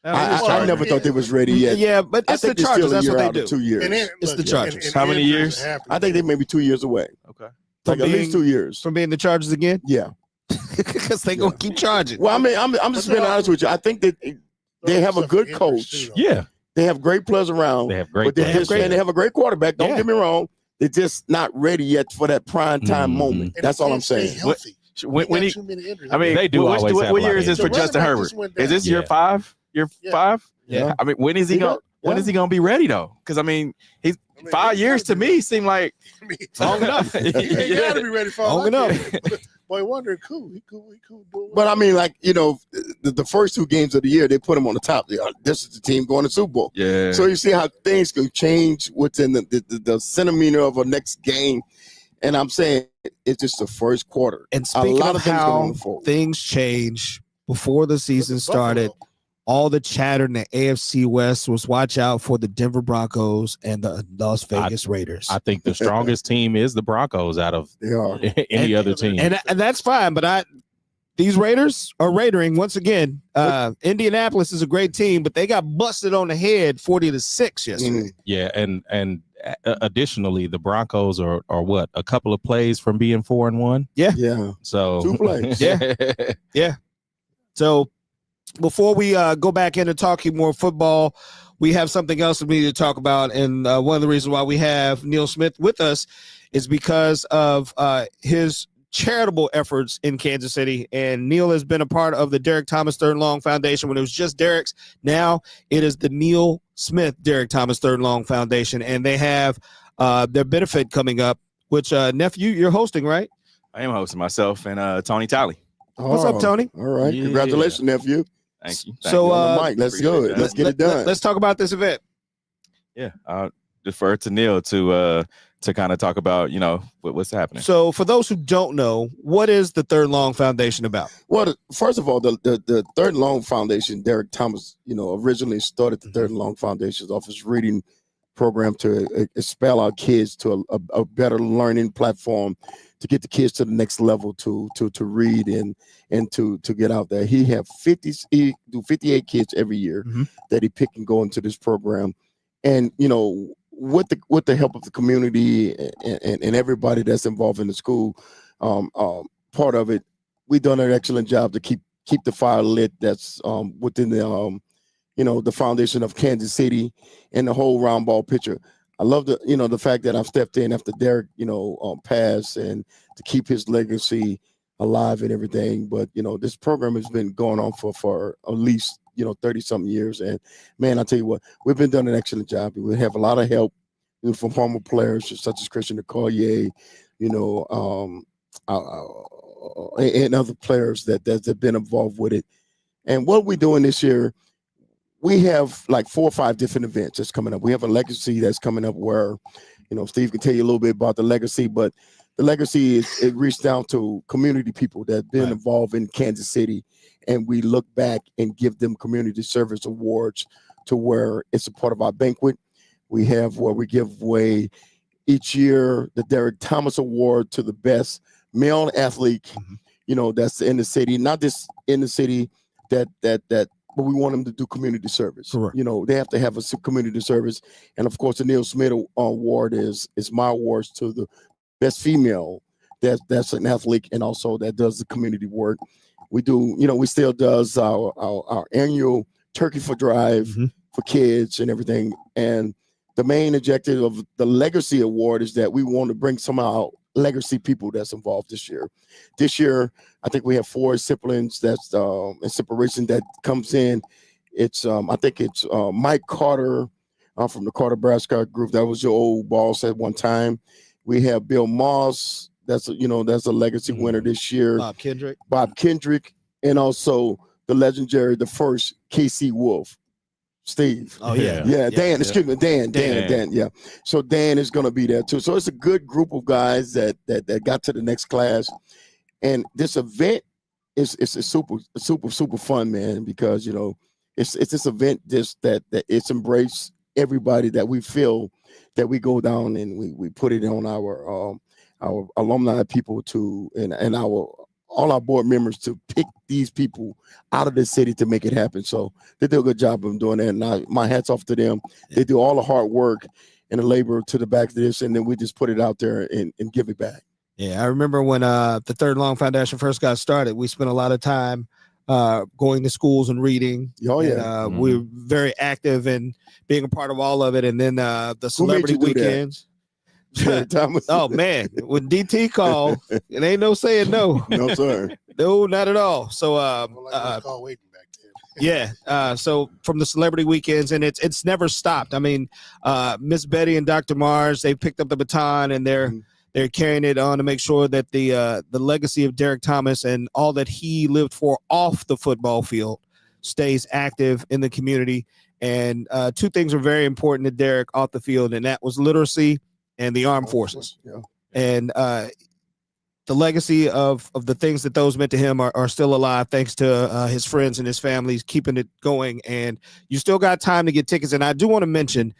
I never thought they was ready yet. Yeah, but it's the Chargers. That's what they do. 2 years. It's the Chargers. How many years? I think they may be 2 years away. Okay. Like at least 2 years. From being the Chargers again? Yeah. Because they're going to keep charging. Well, I mean, I'm just being honest with you. I think that they have a good coach. Yeah. They have great players around. They have great but they have a great quarterback. Don't get me wrong. They're just not ready yet for that prime time moment. That's all I'm saying. When he, I mean, they do always have what year a lot is this of for Justin Herbert? Is this year 5? Year 5? Yeah. I mean, when is he going? When is he going to be ready though? Because I mean, 5 years to me seem like long enough. You got to be ready for long enough. Boy, Wonder cool. He cool. But I mean, like, you know, the first 2 games of the year, they put him on the top. This is the team going to Super Bowl. Yeah. So you see how things can change within the centimeter of a next game. And I'm saying it's just the first quarter. And speaking of how things change before the season started, all the chatter in the AFC West was watch out for the Denver Broncos and the Las Vegas Raiders. I think the strongest team is the Broncos out of any other team. And that's fine, but these Raiders are raidering once again. Indianapolis is a great team, but they got busted on the head 40-6 yesterday. Yeah, and additionally, the Broncos are what, a couple of plays from being 4-1. Yeah. So 2 plays. Yeah. So before we go back into talking more football, we have something else we need to talk about. And one of the reasons why we have Neil Smith with us is because of his charitable efforts in Kansas City. And Neil has been a part of the Derek Thomas Third and Long Foundation when it was just Derek's. Now it is the Neil Smith Derek Thomas Third and Long Foundation. And they have their benefit coming up, which, nephew, you're hosting, right? I am hosting myself and Tony Talley. What's up, Tony? All right. Yeah. Congratulations, nephew. Thank you. Mike, let's go. Let's get it done. Let's talk about this event. Yeah, I'll defer to Neil to kind of talk about, you know, what's happening. So for those who don't know, what is the Third Long Foundation about? Well, first of all, the Third Long Foundation, Derek Thomas, you know, originally started the Third Long Foundation's office reading program to expel our kids to a better learning platform, to get the kids to the next level, to read and to get out there. He have 58 kids every year that he pick and go into this program. And, you know, with the help of the community and everybody that's involved in the school, part of it, we've done an excellent job to keep the fire lit that's within the the foundation of Kansas City and the whole round ball picture. I love the fact that I've stepped in after Derek, passed, and to keep his legacy alive and everything. But, this program has been going on for at least, 30 something years. And man, I tell you what, we've been doing an excellent job. We have a lot of help from former players such as Christian Okoye, and other players that have been involved with it. And what we're doing this year, we have like 4 or 5 different events that's coming up. We have a legacy that's coming up where, Steve can tell you a little bit about the legacy, but the legacy it reached down to community people that have been involved in Kansas City. And we look back and give them community service awards to where it's a part of our banquet. We have where we give away each year the Derek Thomas Award to the best male athlete, that's in the city, not just in the city but we want them to do community service. Correct. They have to have a community service. And of course, the Neil Smith Award is my awards to the best female that's an athlete and also that does the community work. We do, we still does our annual Turkey for Drive for kids and everything. And the main objective of the Legacy Award is that we want to bring some of our legacy people that's involved this year. This year, I think we have 4 siblings that's in separation that comes in. It's I think it's Mike Carter from the Carter Brascott group. That was your old boss at one time. We have Bill Moss. That's a legacy winner this year. Bob Kendrick, and also the legendary, the first KC Wolf. Steve. Oh, yeah. Yeah, Dan. Excuse me, Dan. Yeah. So Dan is going to be there too. So it's a good group of guys that got to the next class. And this event is super fun, man, because, it's this event that it's embraced everybody that we feel that we go down and we put it on our alumni people to and all our board members to pick these people out of the city to make it happen. So they do a good job of doing that. And my hat's off to them. They do all the hard work and the labor to the back of this, and then we just put it out there and give it back. Yeah, I remember when the Third Long Foundation first got started, we spent a lot of time going to schools and reading. Oh, yeah. And, we were very active in being a part of all of it. And then the celebrity weekends. Oh, man. When DT called, it ain't no saying no. No, sir. No, not at all. So, call waiting back then. yeah. So from the celebrity weekends, and it's never stopped. I mean, Miss Betty and Dr. Mars, they picked up the baton, and they're carrying it on to make sure that the legacy of Derek Thomas and all that he lived for off the football field stays active in the community. And two things are very important to Derek off the field, and that was literacy and the armed forces. Yeah. And the legacy of the things that those meant to him are still alive, thanks to his friends and his families keeping it going. And you still got time to get tickets. And I do want to mention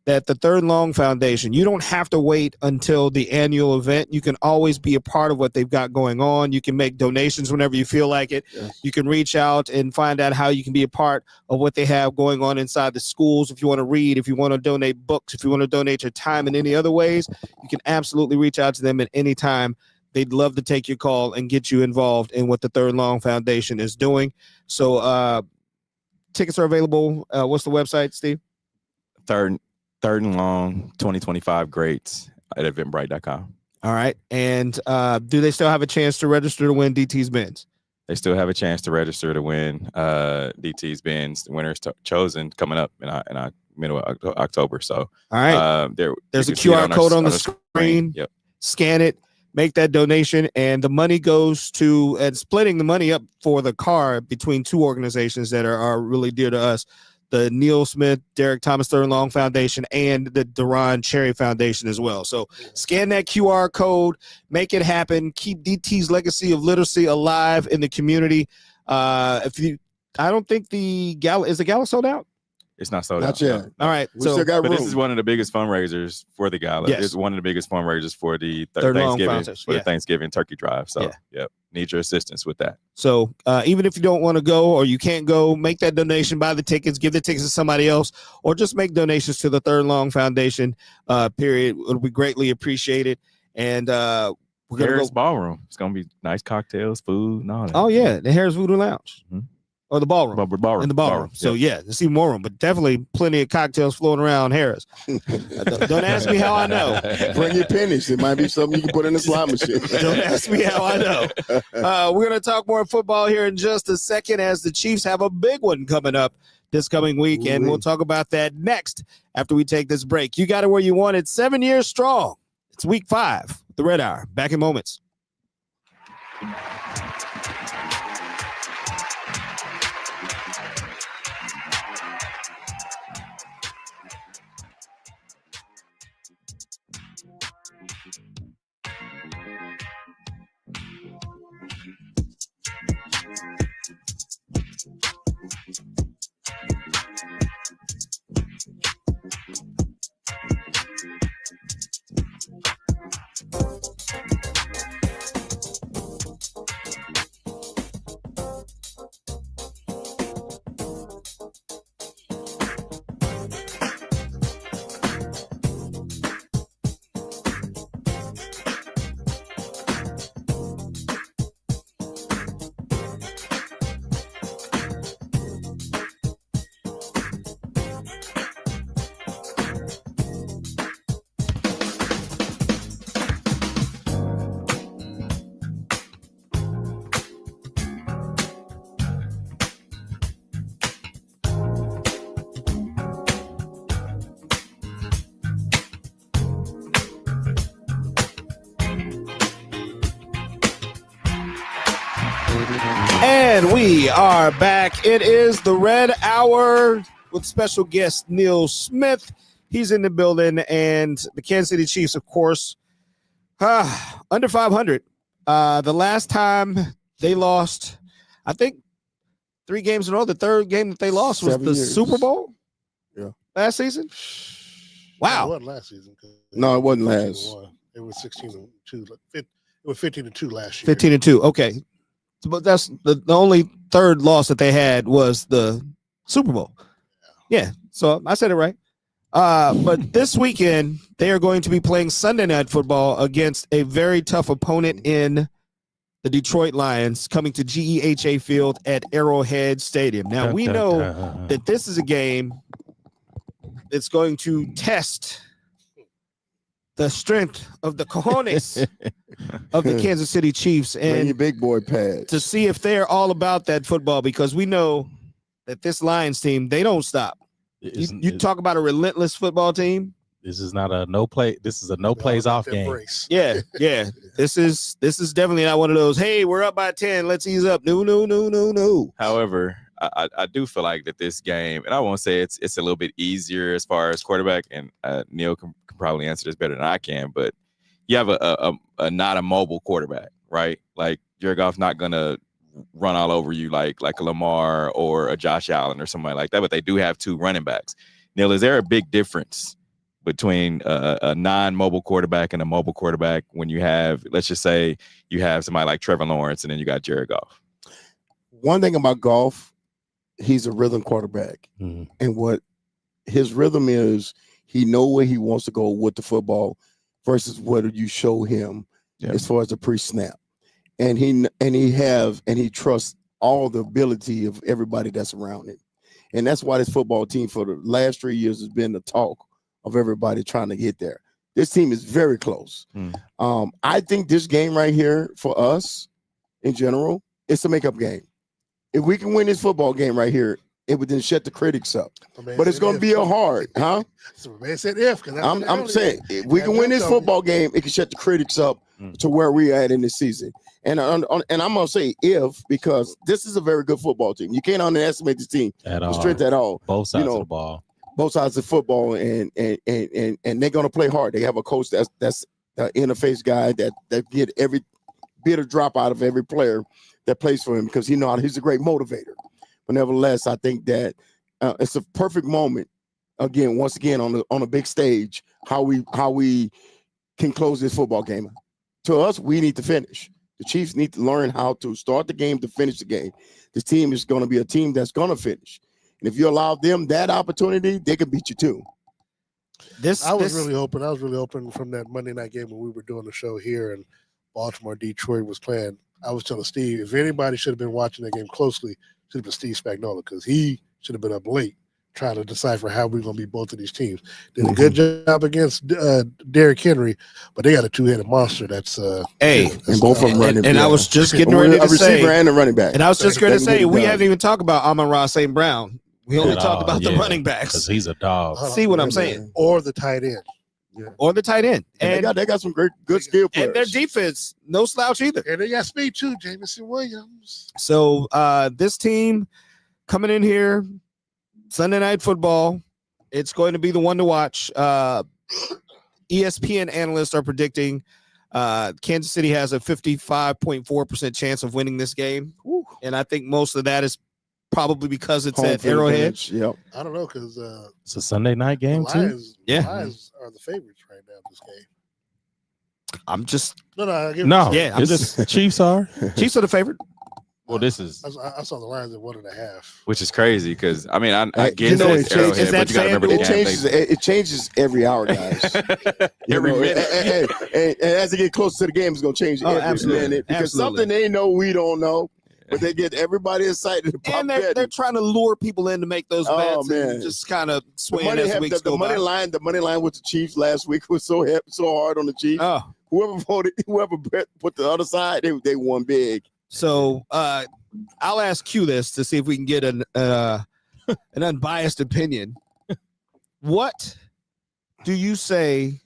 that the Third Long Foundation, you don't have to wait until the annual event. You can always be a part of what they've got going on. You can make donations whenever you feel like it. Yes. You can reach out and find out how you can be a part of what they have going on inside the schools. If you want to read, if you want to donate books, if you want to donate your time in any other ways, you can absolutely reach out to them at any time. They'd love to take your call and get you involved in what the Third Long Foundation is doing. So tickets are available. What's the website, Steve? Third and Long 2025 greats at eventbrite.com. All right. And do they still have a chance to register to win DT's Benz? They still have a chance to register to win DT's Benz. The winner's chosen coming up in middle of October. So, all right. There's a QR code on the screen. Yep. Scan it, make that donation, and the money goes to splitting the money up for the car between two organizations that are really dear to us. The Neil Smith, Derek Thomas Third Long Foundation, and the Duran Cherry Foundation as well. So scan that QR code, make it happen, keep DT's legacy of literacy alive in the community. I don't think the gala sold out? It's not sold Not out. yet. All right. We still got room. This is one of the biggest fundraisers for the gala. Yes. It's one of the biggest fundraisers for the Third Long Thanksgiving Foundation, the Thanksgiving turkey drive. So, Yeah. Need your assistance with that. So even if you don't want to go or you can't go, make that donation, buy the tickets, give the tickets to somebody else, or just make donations to the Third Long Foundation, period. It'll be greatly appreciated. And we're going to Harris Ballroom. It's going to be nice cocktails, food, and all that. Oh, yeah. The Harris Voodoo Lounge. Mhm. Or the ballroom. Ballroom. In the ballroom. So, yeah, there's even more room, but definitely plenty of cocktails floating around Harris. Don't ask me how I know. Bring your pennies. It might be something you can put in the slot machine. Don't ask me how I know. We're going to talk more football here in just a second as the Chiefs have a big one coming up this coming week, and we'll talk about that next after we take this break. You got it where you want it. 7 years strong. It's week 5, the Red Hour. Back in moments. And we are back. It is the Red Hour with special guest Neil Smith. He's in the building, and the Kansas City Chiefs, of course, under 500. The last time they lost, I think, 3 games in a row. The third game that they lost was 7 the years. Super Bowl. Yeah. Last season. It Wow. wasn't last season. No, it wasn't last. It was 16-2. It was 15-2 last year. 15-2. Okay, but that's the only third loss that they had was the Super Bowl. Yeah, so I said it right. But this weekend they are going to be playing Sunday Night Football against a very tough opponent in the Detroit Lions, coming to GEHA Field at Arrowhead Stadium. Now we know that this is a game that's going to test the strength of the cojones of the Kansas City Chiefs, Bring your and big boy pads. to see if they're all about that football, because we know that this Lions team, they don't stop. You talk about a relentless football team. This is not a no play. This is a no plays off game. Brace. Yeah. This is definitely not one of those, hey, we're up by 10, let's ease up. No. However, I do feel like that this game, and I won't say it's a little bit easier as far as quarterback, and Neil can probably answer this better than I can, but you have a not a mobile quarterback, right? Like Jared Goff's not gonna run all over you like a Lamar or a Josh Allen or somebody like that, but they do have two running backs. Neil, is there a big difference between a non-mobile quarterback and a mobile quarterback when you have, let's just say you have somebody like Trevor Lawrence and then you got Jared Goff? One thing about Goff, he's a rhythm quarterback. Mm-hmm. And what his rhythm is, he know where he wants to go with the football versus what you show him as far as the pre-snap. And he trusts all the ability of everybody that's around him. And that's why this football team for the last 3 years has been the talk of everybody trying to get there. This team is very close. I think this game right here for us in general, it's a makeup game. If we can win this football game right here, it would then shut the critics up. But it's going to be a hard, huh? So man said if. I'm saying if we can win this football game, it can shut the critics up to where we're at in this season. And I'm going to say if, because this is a very good football team. You can't underestimate this team, the strength at all. Both sides of the ball. Both sides of football, and they're going to play hard. They have a coach that's an interface guy that get every bit of drop out of every player that plays for him, because he's a great motivator. But nevertheless, I think that it's a perfect moment. Once again on a big stage, how we can close this football game. To us, we need to finish. The Chiefs need to learn how to start the game to finish the game. This team is going to be a team that's going to finish. And if you allow them that opportunity, they can beat you too. I was really hoping from that Monday night game when we were doing the show here and Baltimore, Detroit was playing. I was telling Steve, if anybody should have been watching that game closely, should have been Steve Spagnuolo, because he should have been up late trying to decipher how we're going to beat both of these teams. Did a good job against Derrick Henry, but they got a two-headed monster. That's and both of them running. And I was just getting ready to say, receiver and a running back. And I was just going to say, we haven't even talked about Amon-Ra St. Brown. We only talked about the running backs, because he's a dog. See what I'm saying? Or the tight end. Yeah. Or the tight end. And they got some good skill players. And their defense, no slouch either. And they got speed too, Jamison Williams. So this team coming in here, Sunday Night Football, it's going to be the one to watch. ESPN analysts are predicting Kansas City has a 55.4% chance of winning this game. And I think most of that is probably because it's at Arrowhead. Yep. I don't know, because it's a Sunday night game too. Yeah, the Lions are the favorites right now in this game. I'm just Chiefs are the favorite. Well, this is. I saw the Lions at 1.5, which is crazy because I mean I get it Arrowhead, but you got to remember the it changes every hour, guys. Every minute. And as they get closer to the game, it's going to change every minute, because something they know we don't know. But they get everybody excited. And they're trying to lure people in to make those bets and just kind of swing as the weeks go by. The money line with the Chiefs last week was so hard on the Chiefs. Whoever put the other side, they won big. So I'll ask Q this to see if we can get an unbiased opinion. What do you say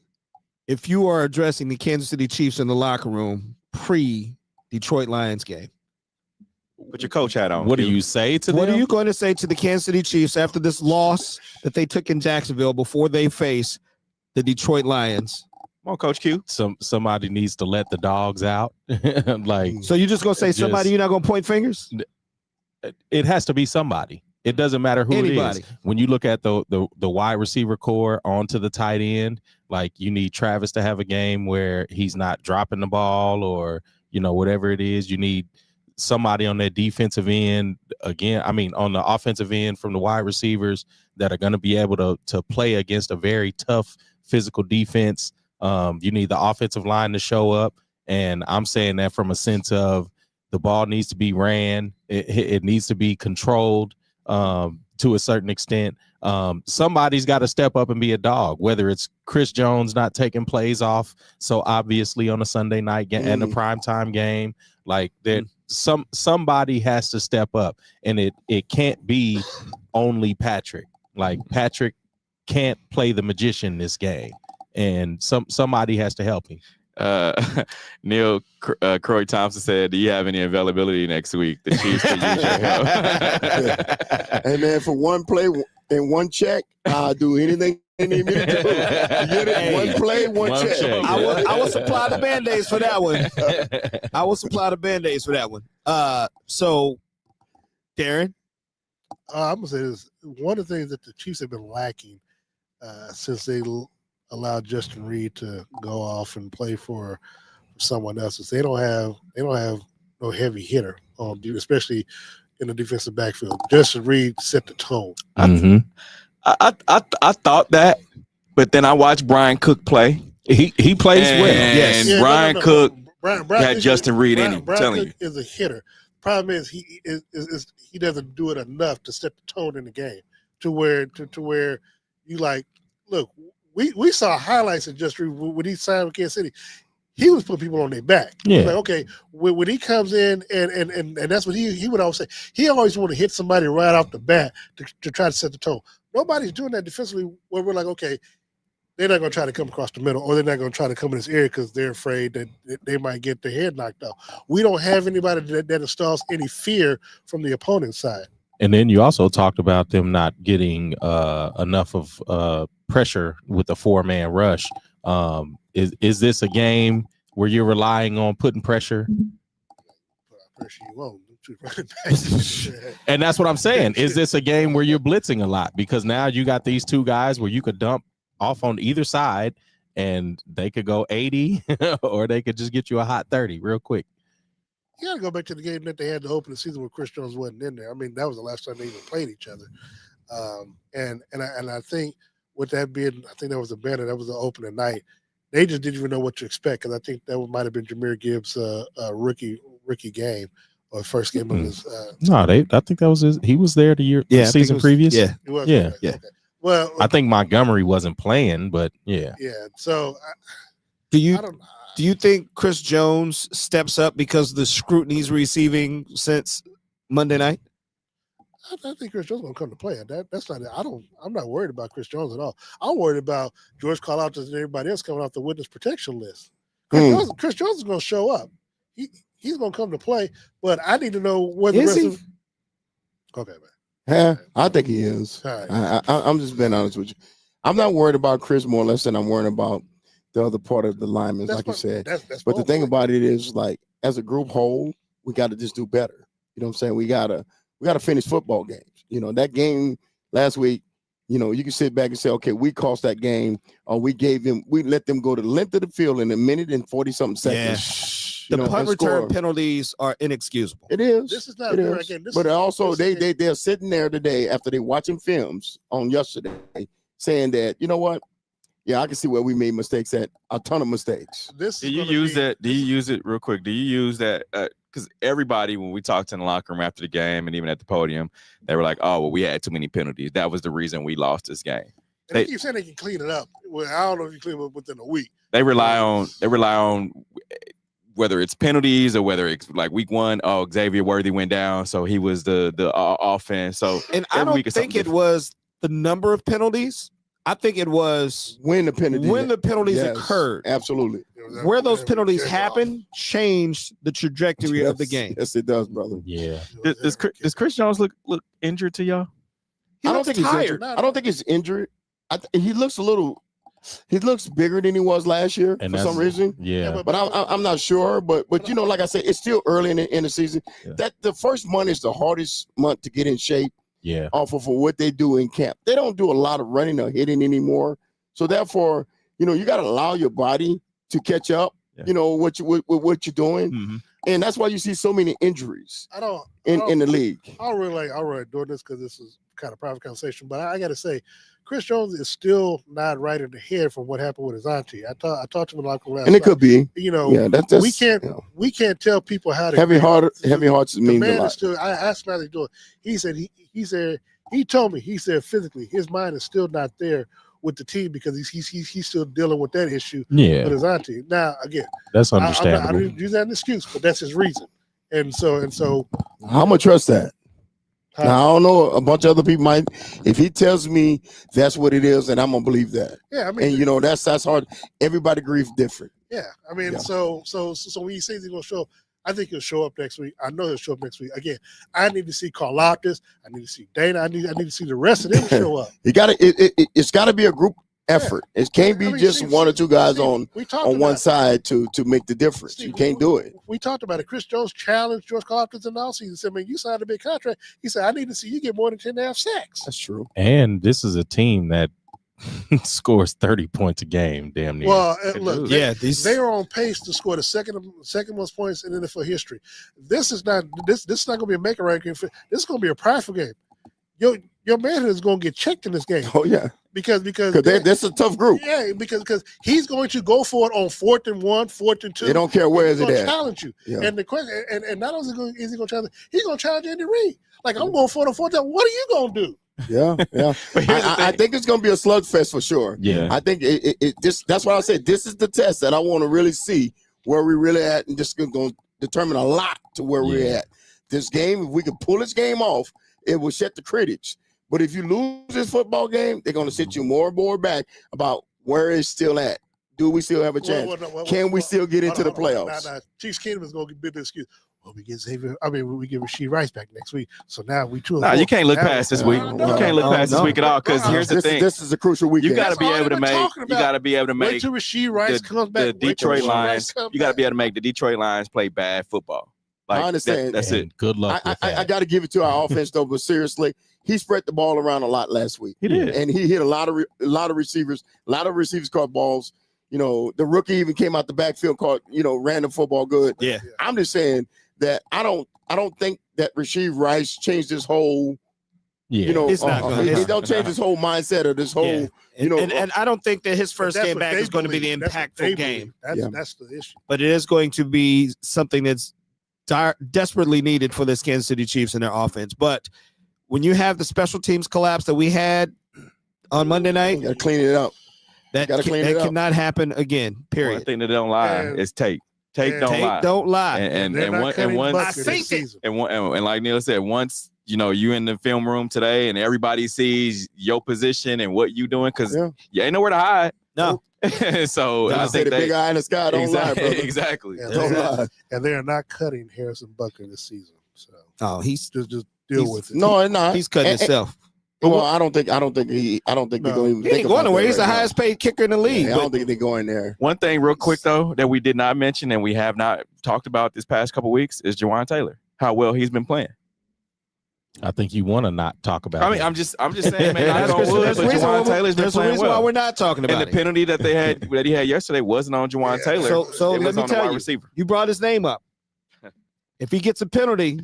if you are addressing the Kansas City Chiefs in the locker room pre-Detroit Lions game? Put your coach hat on. What do you say to them? What are you going to say to the Kansas City Chiefs after this loss that they took in Jacksonville before they face the Detroit Lions? Come on, Coach Q. Somebody needs to let the dogs out. So you're just going to say somebody, you're not going to point fingers? It has to be somebody. It doesn't matter who Anybody. it is. When you look at the wide receiver core onto the tight end, like you need Travis to have a game where he's not dropping the ball or, whatever it is. You need somebody on that defensive end again. I mean, on the offensive end from the wide receivers that are going to be able to play against a very tough physical defense. You need the offensive line to show up. And I'm saying that from a sense of the ball needs to be ran. It needs to be controlled. To a certain extent, somebody's got to step up and be a dog, whether it's Chris Jones not taking plays off so obviously on a Sunday night game and a primetime game. Like that, somebody has to step up, and it can't be only Patrick. Like Patrick can't play the magician this game, and somebody has to help him. Neil Croy Thompson said, do you have any availability next week? The Chiefs could use your help. Hey, man, for one play and one check, I'll do anything they need me to do. Get it? One play, one check. I will supply the Band-Aids for that one. I will supply the Band-Aids for that one. So, Darren? I'm going to say this. One of the things that the Chiefs have been lacking since they allowed Justin Reed to go off and play for someone else is they don't have no heavy hitter on, especially in the defensive backfield. Justin Reed set the tone. I thought that, but then I watched Brian Cook play. He plays well. Yes, Yeah, Brian Cook Brian had Justin Reed in him. Brian Telling Cook is a hitter. Problem is he doesn't do it enough to set the tone in the game to where you like look. We saw highlights of Justin Reed when he signed with Kansas City. He was putting people on their back. Yeah. Like, okay, when he comes in and that's what he would always say. He always want to hit somebody right off the bat to try to set the tone. Nobody's doing that defensively where we're like, okay, they're not going to try to come across the middle or they're not going to try to come in this area because they're afraid that they might get their head knocked off. We don't have anybody that installs any fear from the opponent's side. And then you also talked about them not getting enough of pressure with the 4-man rush. Is this a game where you're relying on putting pressure? Pressure you won't. And that's what I'm saying. Is this a game where you're blitzing a lot? Because now you got these two guys where you could dump off on either side and they could go 80 or they could just get you a hot 30 real quick. You got to go back to the game that they had to open the season where Chris Jones wasn't in there. I mean, that was the last time they even played each other. And I think with that being, I think that was a banner. That was the opening night. They just didn't even know what to expect because I think that might have been Jahmyr Gibbs' rookie game or first game of his. I think that was his. He was there the season previous. Yeah, he was, yeah. Okay. Well, I think Montgomery wasn't playing, but yeah. Yeah. So do you think Chris Jones steps up because of the scrutiny he's receiving since Monday night? I think Chris Jones is going to come to play. That's not it. I'm not worried about Chris Jones at all. I'm worried about George Karlaftis and everybody else coming off the witness protection list. Chris Jones is going to show up. He's going to come to play, but I need to know whether is he? Okay, man. Yeah, I think he is. Right. I'm just being honest with you. I'm not worried about Chris more or less than I'm worried about the other part of the linemen, like you said. But the thing about it is, like, as a group whole, we got to just do better. You know what I'm saying? We gotta finish football games. You know, that game last week, you know, you can sit back and say, okay, we cost that game, or we let them go to the length of the field in a minute and 40-something seconds. The punt return penalties are inexcusable. It is. This is not a fair game. But also, they're sitting there today after they watching films on yesterday, saying that, you know what? Yeah, I can see where we made mistakes a ton of mistakes. Do you use it real quick? Do you use that? Because everybody, when we talked in the locker room after the game and even at the podium, they were like, "Oh, well, we had too many penalties. That was the reason we lost this game." And they keep saying they can clean it up. Well, I don't know if you clean it up within a week. They rely on whether it's penalties or whether it's like week one. Oh, Xavier Worthy went down, so he was the offense. So and I don't think it was the number of penalties. I think it was when the penalties occurred. Absolutely. Where those penalties happened changed the trajectory of the game. Yes, it does, brother. Yeah. Does Chris Jones look injured to y'all? I don't think he's injured. I don't think he's injured. He looks bigger than he was last year for some reason. Yeah. But I'm not sure. But you know, like I said, it's still early in the season. Yeah. That the first month is the hardest month to get in shape. off of what they do in camp. They don't do a lot of running or hitting anymore. So therefore, you got to allow your body to catch up, what you're doing. Mm-hmm. And that's why you see so many injuries in the league. I really doing this because this is kind of private conversation, but I got to say, Chris Jones is still not right in the head from what happened with his auntie. I talked to him last and it could be, that's we can't tell people how to heavy hearts means the man a lot. is still. I asked him how he's doing. He told me physically his mind is still not there with the team because he's still dealing with that issue with his auntie. Now again, that's understandable. I didn't use that as an excuse, but that's his reason. And so how much trust that? Now, I don't know. A bunch of other people might. If he tells me that's what it is, and I'm gonna believe that. Yeah, I mean, and that's hard. Everybody grieves different. Yeah, I mean, so when he says he's gonna show up, I think he'll show up next week. I know he'll show up next week. Again, I need to see Karlaftis. I need to see Dana. I need to see the rest of them show up. It's got to be a group effort. It can't be just one or two guys on one side to make the difference. Steve, you can't do it. We talked about it. Chris Jones challenged George Karlaftis in the offseason. He said, man, you signed a big contract. He said, I need to see you get more than 10.5 sacks. That's true. And this is a team that scores 30 points a game, damn near. Well, look, they are on pace to score the second most points in NFL history. This is not going to be a make or break game. This is going to be a prideful game. Your manhood is going to get checked in this game. Oh yeah, because that's a tough group. Yeah, because he's going to go for it on 4th and 1, 4th and 2. They don't care where is it at. Challenge you, yeah. And the question, and not only is he going to challenge, he's going to challenge Andy Reid. Like I'm going for it on 4th down. What are you going to do? Yeah. I think it's going to be a slugfest for sure. Yeah, I think that's why I said this is the test that I want to really see where we really at, and this is going to determine a lot to where we're at. This game, if we can pull this game off, it will shut the critics. But if you lose this football game, they're going to sit you more and more back about where it's still at. Do we still have a chance? Can we still get into the playoffs? Now, Chiefs Kingdom is going to get the excuse. Well, we get we get Rasheed Rice back next week. So now we two. No, you can't look past this week. You can't look past this week at all because here's the thing. This is a crucial week. You got to be able to make. You got to be able to make. Wait till Rasheed Rice comes back. The Detroit Lions. You got to be able to make the Detroit Lions play bad football. I understand. That's it. Good luck. I got to give it to our offense though, but seriously, he spread the ball around a lot last week. He did, and he hit a lot of receivers. A lot of receivers caught balls. The rookie even came out the backfield, caught random football good. Yeah, I'm just saying that I don't think that Rasheed Rice changed his whole. It's not going. It don't change his whole mindset or this whole. And I don't think that his first game back is going to be the impactful game. That's the issue. But it is going to be something that's desperately needed for this Kansas City Chiefs and their offense. But when you have the special teams collapse that we had on Monday night, you got to clean it up. That cannot happen again. Period. One thing that don't lie is tape. Tape don't lie. And like Neil said, once you in the film room today and everybody sees your position and what you doing, because you ain't nowhere to hide. No. So I think the big eye in the sky don't lie, brother. Exactly. Don't lie. And they are not cutting Harrison Butker this season. So he's just deal with it. No, it's not. He's cutting himself. Well, I don't think they're going to even he ain't going nowhere. He's the highest paid kicker in the league. I don't think they're going there. One thing real quick though that we did not mention and we have not talked about this past couple weeks is Jawan Taylor. How well he's been playing. I think you want to not talk about. I mean, I'm just saying, man. I don't would, but Jawan Taylor's been playing well. There's a reason why we're not talking about it. And the penalty that he had yesterday wasn't on Jawan Taylor. So let me tell you, you brought his name up. If he gets a penalty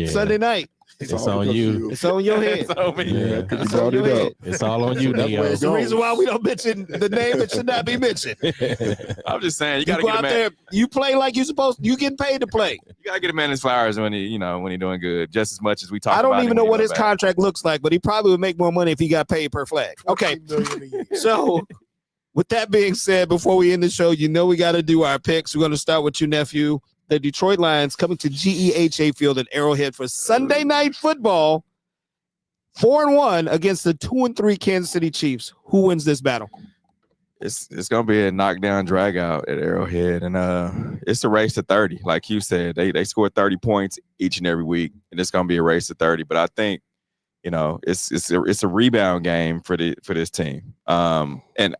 Sunday night, it's on you. It's on your head. It's on me. Yeah, because you brought it up. It's all on you, Neo. That's the reason why we don't mention the name that should not be mentioned. I'm just saying, you got to go get out there. You play like you're supposed to. You getting paid to play. You got to get a man his flowers when he doing good, just as much as we talk about. I don't even know what his contract looks like, but he probably would make more money if he got paid per flag. Okay. So with that being said, before we end the show, we got to do our picks. We're going to start with your nephew. The Detroit Lions coming to GEHA Field at Arrowhead for Sunday Night Football. 4-1 against the 2-3 Kansas City Chiefs. Who wins this battle? It's gonna be a knockdown drag out at Arrowhead, and it's a race to 30. Like you said, they score 30 points each and every week, and it's gonna be a race to 30. But I think it's a rebound game for this team. And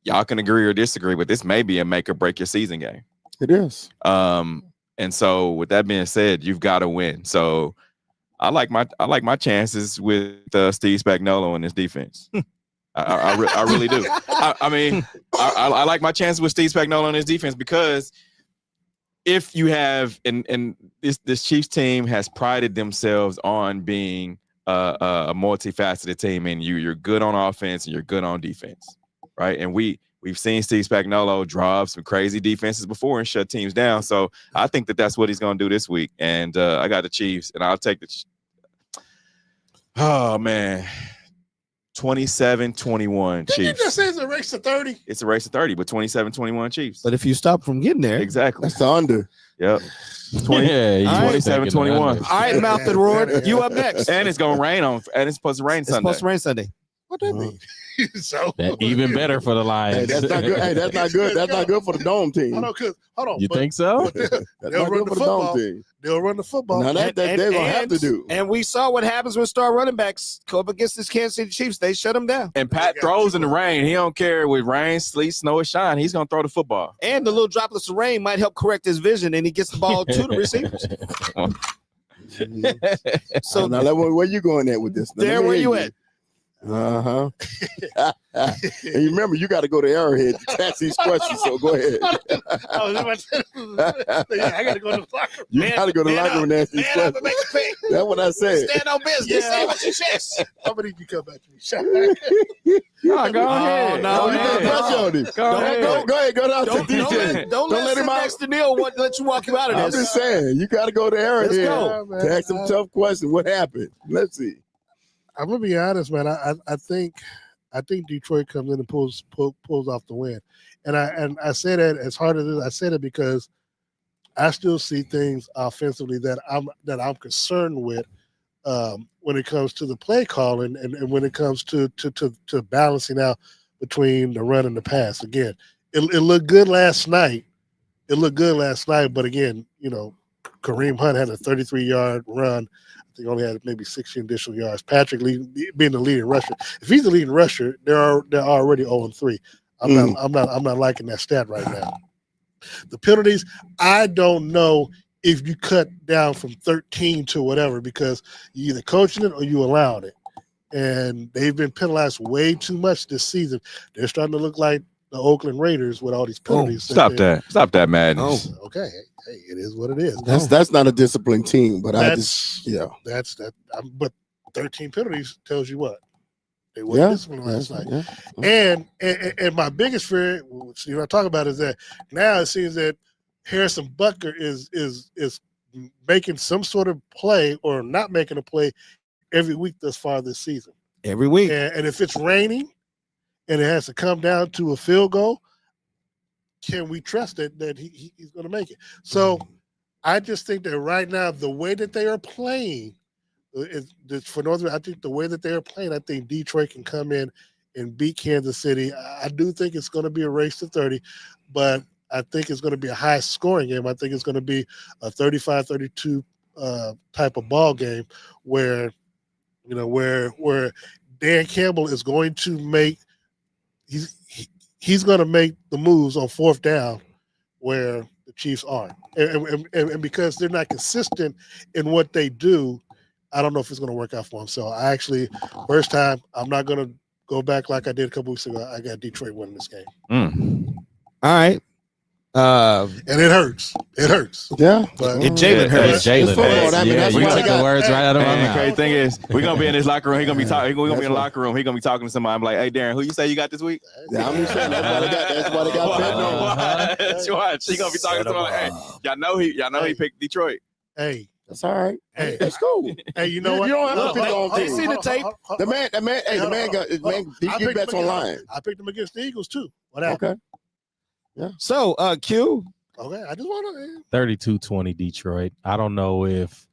y'all can agree or disagree, but this may be a make or break your season game. It is. And so with that being said, you've got to win. So I like my chances with Steve Spagnuolo and his defense. I really do. I mean, I like my chances with Steve Spagnuolo and his defense because if you have and this Chiefs team has prided themselves on being a multifaceted team, and you're good on offense and you're good on defense, right? And we've seen Steve Spagnuolo draw up some crazy defenses before and shut teams down. So I think that's what he's going to do this week. And I got the Chiefs, and I'll take the. Oh man. 27-21 Chiefs. Did you just say it's a race to 30? It's a race to 30, but 27-21 Chiefs. But if you stop from getting there, exactly. That's the under. Yep. 27-21. All right, Mouth and Roar, you up next. And it's gonna rain and it's supposed to rain Sunday. It's supposed to rain Sunday. What that mean? So That even better for the Lions. Hey, that's not good. Hey, that's not good. That's not good for the dome team. Hold on. You think so? That's They'll not run good the for the dome football. team. They'll run the football. Now that they're gonna have to do. And we saw what happens when star running backs go up against this Kansas City Chiefs. They shut them down. And Pat throws in the rain. He don't care with rain, sleet, snow, or shine. He's gonna throw the football. And the little droplets of rain might help correct his vision, and he gets the ball to the receivers. So now, where you going at with this? Now, there, where you at? And you remember, you got to go to Arrowhead to ask these questions. So go ahead. I got to go to the locker room. You got to go to the locker room and ask these questions. That's what I said. Stand on business. Say what you chest. How many did you come back to me? Shut Go ahead. Go ahead. Go ahead. Go down to DJ. Don't let him next to Neil let you walk you out of this. I'm just saying, you got to go to Arrowhead go. to ask some tough questions. What happened? Let's see. I'm gonna be honest, man. I think Detroit comes in and pulls off the win, and I say that as hard as it is. I say that because I still see things offensively that I'm concerned with when it comes to the play calling and when it comes to balancing out between the run and the pass. Again, it looked good last night. But again, Kareem Hunt had a 33-yard run. He only had maybe 16 additional yards. Patrick being the leading rusher. If he's the leading rusher, they're already 0-3. I'm not liking that stat right now. The penalties, I don't know if you cut down from 13 to whatever because you either coaching it or you allowed it. And they've been penalized way too much this season. They're starting to look like the Oakland Raiders with all these penalties. Stop that madness. Oh, okay. Hey, it is what it is. That's not a disciplined team, but but 13 penalties tells you what they weren't disciplined last night. Yeah. And my biggest fear, which I talk about, is that now it seems that Harrison Butker is making some sort of play or not making a play every week thus far this season. Every week. And if it's raining and it has to come down to a field goal, can we trust it that he's going to make it? So I just think that right now, the way that they are playing for Northern, I think the way that they are playing, I think Detroit can come in and beat Kansas City. I do think it's going to be a race to 30, but I think it's going to be a high scoring game. I think it's going to be a 35-32 type of ball game where Dan Campbell is going to make he's going to make the moves on fourth down where the Chiefs aren't. And because they're not consistent in what they do, I don't know if it's going to work out for them. So I actually, first time, I'm not going to go back like I did a couple weeks ago. I got Detroit winning this game. All right. And it hurts. It hurts. Yeah. But Jalen hurts. Jalen hurts. We took the words right out of my mouth. Crazy thing is, we're gonna be in this locker room. He's gonna be talking. We're gonna be in the locker room. He's gonna be talking to somebody. I'm like, hey, Darren, who you say you got this week? Yeah, I'm just saying that's why they got betting on. Watch. He's gonna be talking to somebody. Hey, y'all know he picked Detroit. Hey. That's all right. Hey, that's cool. Hey, you know what? You don't have to pick on They see the tape. The man, he bets online. I picked him against the Eagles too. What happened? Okay. Yeah. So, Q. Okay, I just want to 32-20 Detroit. I don't know if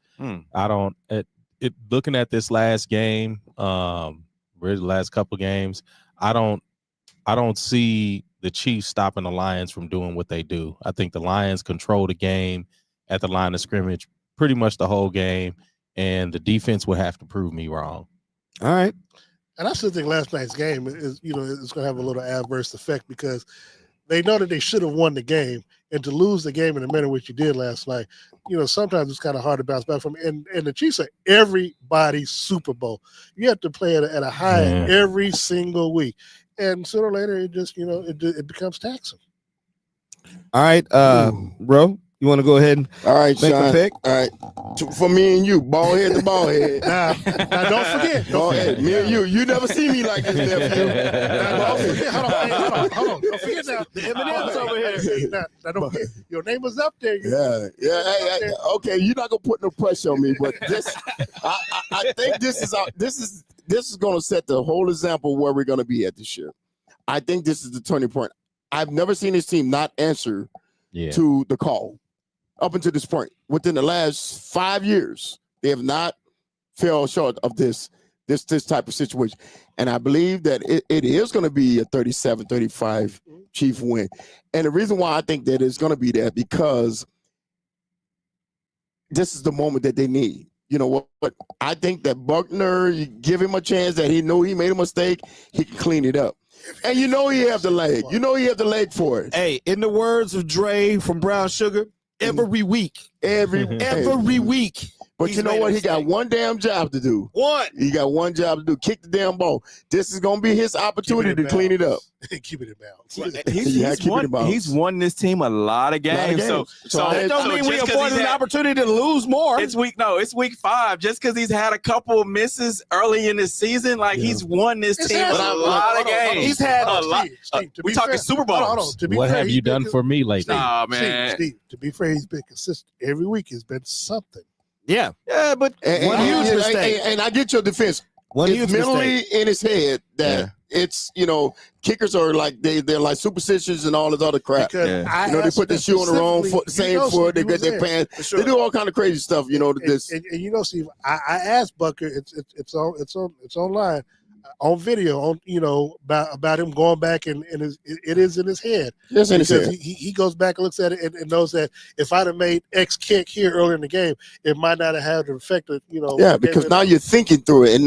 looking at this last game, the last couple games, I don't see the Chiefs stopping the Lions from doing what they do. I think the Lions control the game at the line of scrimmage pretty much the whole game, and the defense would have to prove me wrong. All right. And I still think last night's game is, it's going to have a little adverse effect because they know that they should have won the game, and to lose the game in the manner which you did last night, sometimes it's kind of hard to bounce back from. And the Chiefs are everybody's Super Bowl. You have to play at a high every single week, and sooner or later, it just it becomes taxing. All right, bro. You want to go ahead and all right, make Sean. a pick? All right, for me and you, ball head to ball head. Now don't forget. Me and you never see me like this, nephew. Hold on. Don't forget now. The M&M's over here. Now don't forget. Your name was up there. Hey, okay, you're not gonna put no pressure on me, but this, I think this is gonna set the whole example where we're gonna be at this year. I think this is the turning point. I've never seen this team not answer to the call. Up until this point, within the last 5 years, they have not fell short of this type of situation. And I believe that it is going to be a 37-35 Chief win. And the reason why I think that it's going to be that, because this is the moment that they need. You know what? I think that Buckner, you give him a chance that he know he made a mistake, he can clean it up. And he have the leg. He have the leg for it. Hey, in the words of Dre from Brown Sugar, every week. Every week. But you know what? He got one damn job to do. One. He got one job to do. Kick the damn ball. This is going to be his opportunity to clean it up. Keep it in bounds. He's won this team a lot of games. So that don't mean we afforded an opportunity to lose more. It's week 5. Just because he's had a couple of misses early in the season, he's won this team a lot of games. He's had a lot. We talking Super Bowls. What have you done for me lately? Nah, man. Steve, to be fair, he's been consistent. Every week has been something. Yeah, but one huge mistake. And I get your defense. It's mentally in his head that it's kickers are like they're like superstitions and all this other crap. Because they put the shoe on the wrong foot, same foot. They get their pants. They do all kind of crazy stuff. And Steve, I asked Bucker. It's online. On video, about him going back and it is in his head. Yes, in his head. He goes back and looks at it and knows that if I'd have made X kick here earlier in the game, it might not have had the effect of because now you're thinking through it and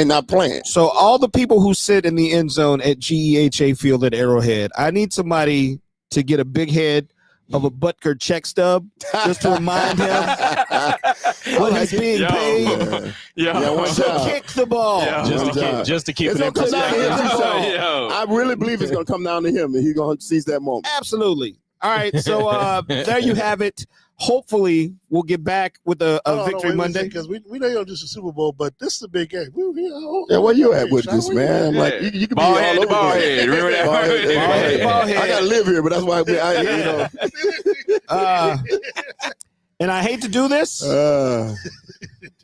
not playing. So all the people who sit in the end zone at GEHA Field at Arrowhead, I need somebody to get a big head of a Butker check stub just to remind him what he's being paid to kick the ball. Just to keep it in perspective. I really believe it's going to come down to him, and he's going to seize that moment. Absolutely. All right, so there you have it. Hopefully, we'll get back with a victory Monday. Because we know you don't just a Super Bowl, but this is a big game. Where you at with this, man? Like you can be all over ball head. Remember that? Ball head. I gotta live here, but that's why and I hate to do this,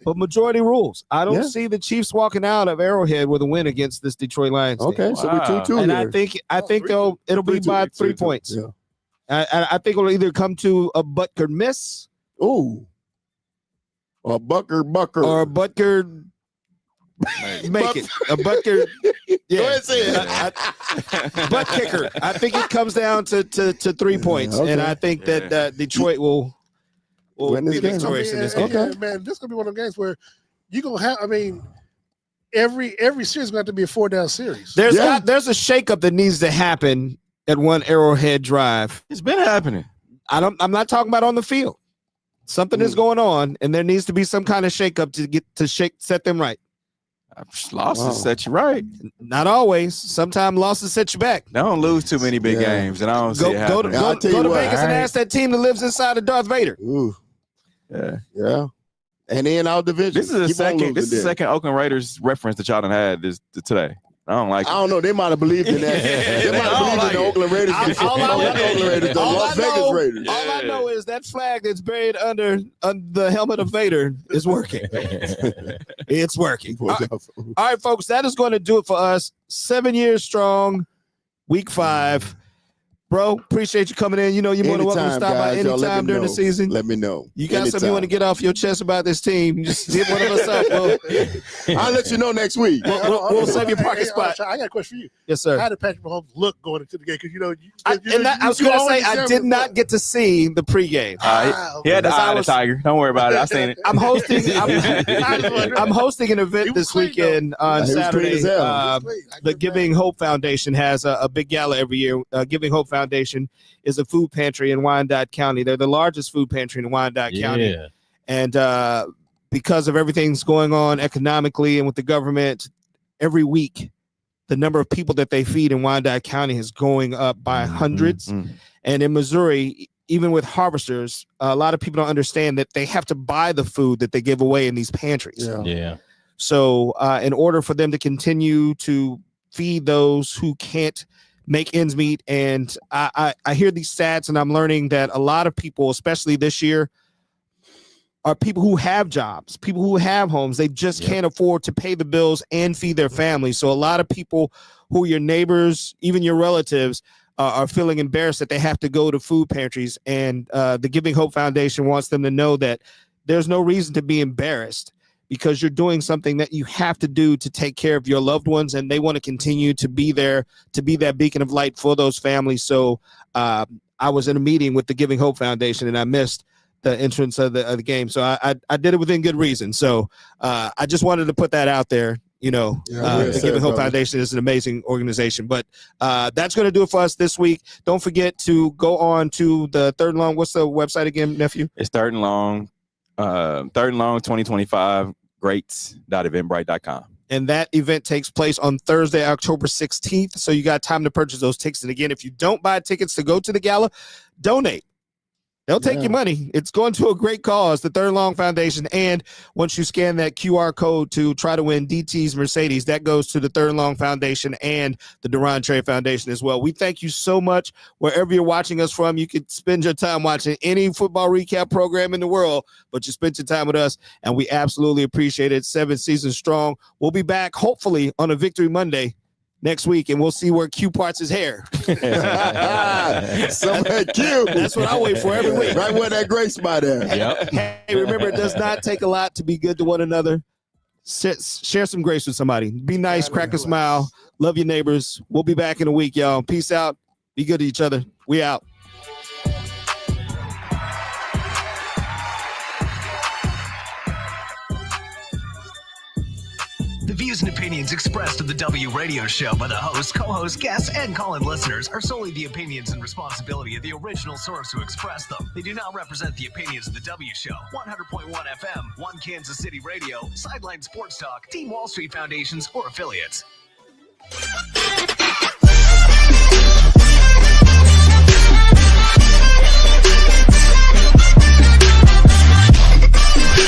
but majority rules. I don't see the Chiefs walking out of Arrowhead with a win against this Detroit Lions team. Okay, so we're 2-2 and here. I think it'll be by 3 points. Yeah. I think it'll either come to a Butker miss, or a Bucker, or a Butker make it. A Butker, Go ahead, say it. butt kicker. I think it comes down to 3 points, and I think that Detroit will win this be game. victorious in this game. Okay, man, this is gonna be one of the games where you're gonna have. I mean, every series is gonna have to be a 4-down series. There's a shakeup that needs to happen at one Arrowhead drive. It's been happening. I'm not talking about on the field. Something is going on, and there needs to be some kind of shakeup to set them right. Losses set you right. Not always. Sometimes losses set you back. They don't lose too many big games, and I don't see it happening. Go to Vegas and ask that team that lives inside of Darth Vader. Ooh. Yeah. And in our division. This is the second Oakland Raiders reference that y'all done had today. I don't like it. I don't know. They might have believed in that. They might have believed in the Oakland Raiders. The Las Vegas Raiders. All I know is that flag that's buried under the helmet of Vader is working. It's working. All right, folks, that is going to do it for us. 7 years strong, week 5. Bro, appreciate you coming in. You're more than welcome to stop by anytime during the season. Let me know. You got something you want to get off your chest about this team, just hit one of us up. I'll let you know next week. We'll save your parking spot. I got a question for you. Yes, sir. How did Patrick Mahomes look going into the game? Because I was going to say I did not get to see the pregame. He had the eye of the tiger. Don't worry about it. I seen it. I'm hosting an event this weekend on Saturday. The Giving Hope Foundation has a big gala every year. Giving Hope Foundation is a food pantry in Wyandotte County. They're the largest food pantry in Wyandotte County. And because of everything's going on economically and with the government, every week, the number of people that they feed in Wyandotte County is going up by hundreds. And in Missouri, even with harvesters, a lot of people don't understand that they have to buy the food that they give away in these pantries. So in order for them to continue to feed those who can't make ends meet, and I hear these stats and I'm learning that a lot of people, especially this year, are people who have jobs, people who have homes. They just can't afford to pay the bills and feed their families. So a lot of people who are your neighbors, even your relatives, are feeling embarrassed that they have to go to food pantries. And the Giving Hope Foundation wants them to know that there's no reason to be embarrassed, because you're doing something that you have to do to take care of your loved ones, and they want to continue to be there, to be that beacon of light for those families. So I was in a meeting with the Giving Hope Foundation, and I missed the entrance of the game. So I did it within good reason. So I just wanted to put that out there. The Giving Hope Foundation is an amazing organization. But that's going to do it for us this week. Don't forget to go on to the Third and Long. What's the website again, nephew? It's Third and Long 2025 greats.eventbrite.com. And that event takes place on Thursday, October 16th. So you got time to purchase those tickets. And again, if you don't buy tickets to go to the gala, donate. They'll take your money. It's going to a great cause, the Third Long Foundation. And once you scan that QR code to try to win DT's Mercedes, that goes to the Third Long Foundation and the Duran Trey Foundation as well. We thank you so much. Wherever you're watching us from, you can spend your time watching any football recap program in the world, but you spent your time with us, and we absolutely appreciate it. 7 seasons strong. We'll be back, hopefully, on a Victory Monday next week, and we'll see where Q parts his hair. Somewhere Q. That's what I wait for every week. Right where that gray spot is. Hey, remember, it does not take a lot to be good to one another. Share some grace with somebody. Be nice, crack a smile, love your neighbors. We'll be back in a week, y'all. Peace out. Be good to each other. We out. The views and opinions expressed on the W Radio Show by the host, co-host, guests, and call-in listeners are solely the opinions and responsibility of the original source who expressed them. They do not represent the opinions of the W Show, 100.1 FM, One Kansas City Radio, Sideline Sports Talk, Team Wall Street Foundations, or affiliates.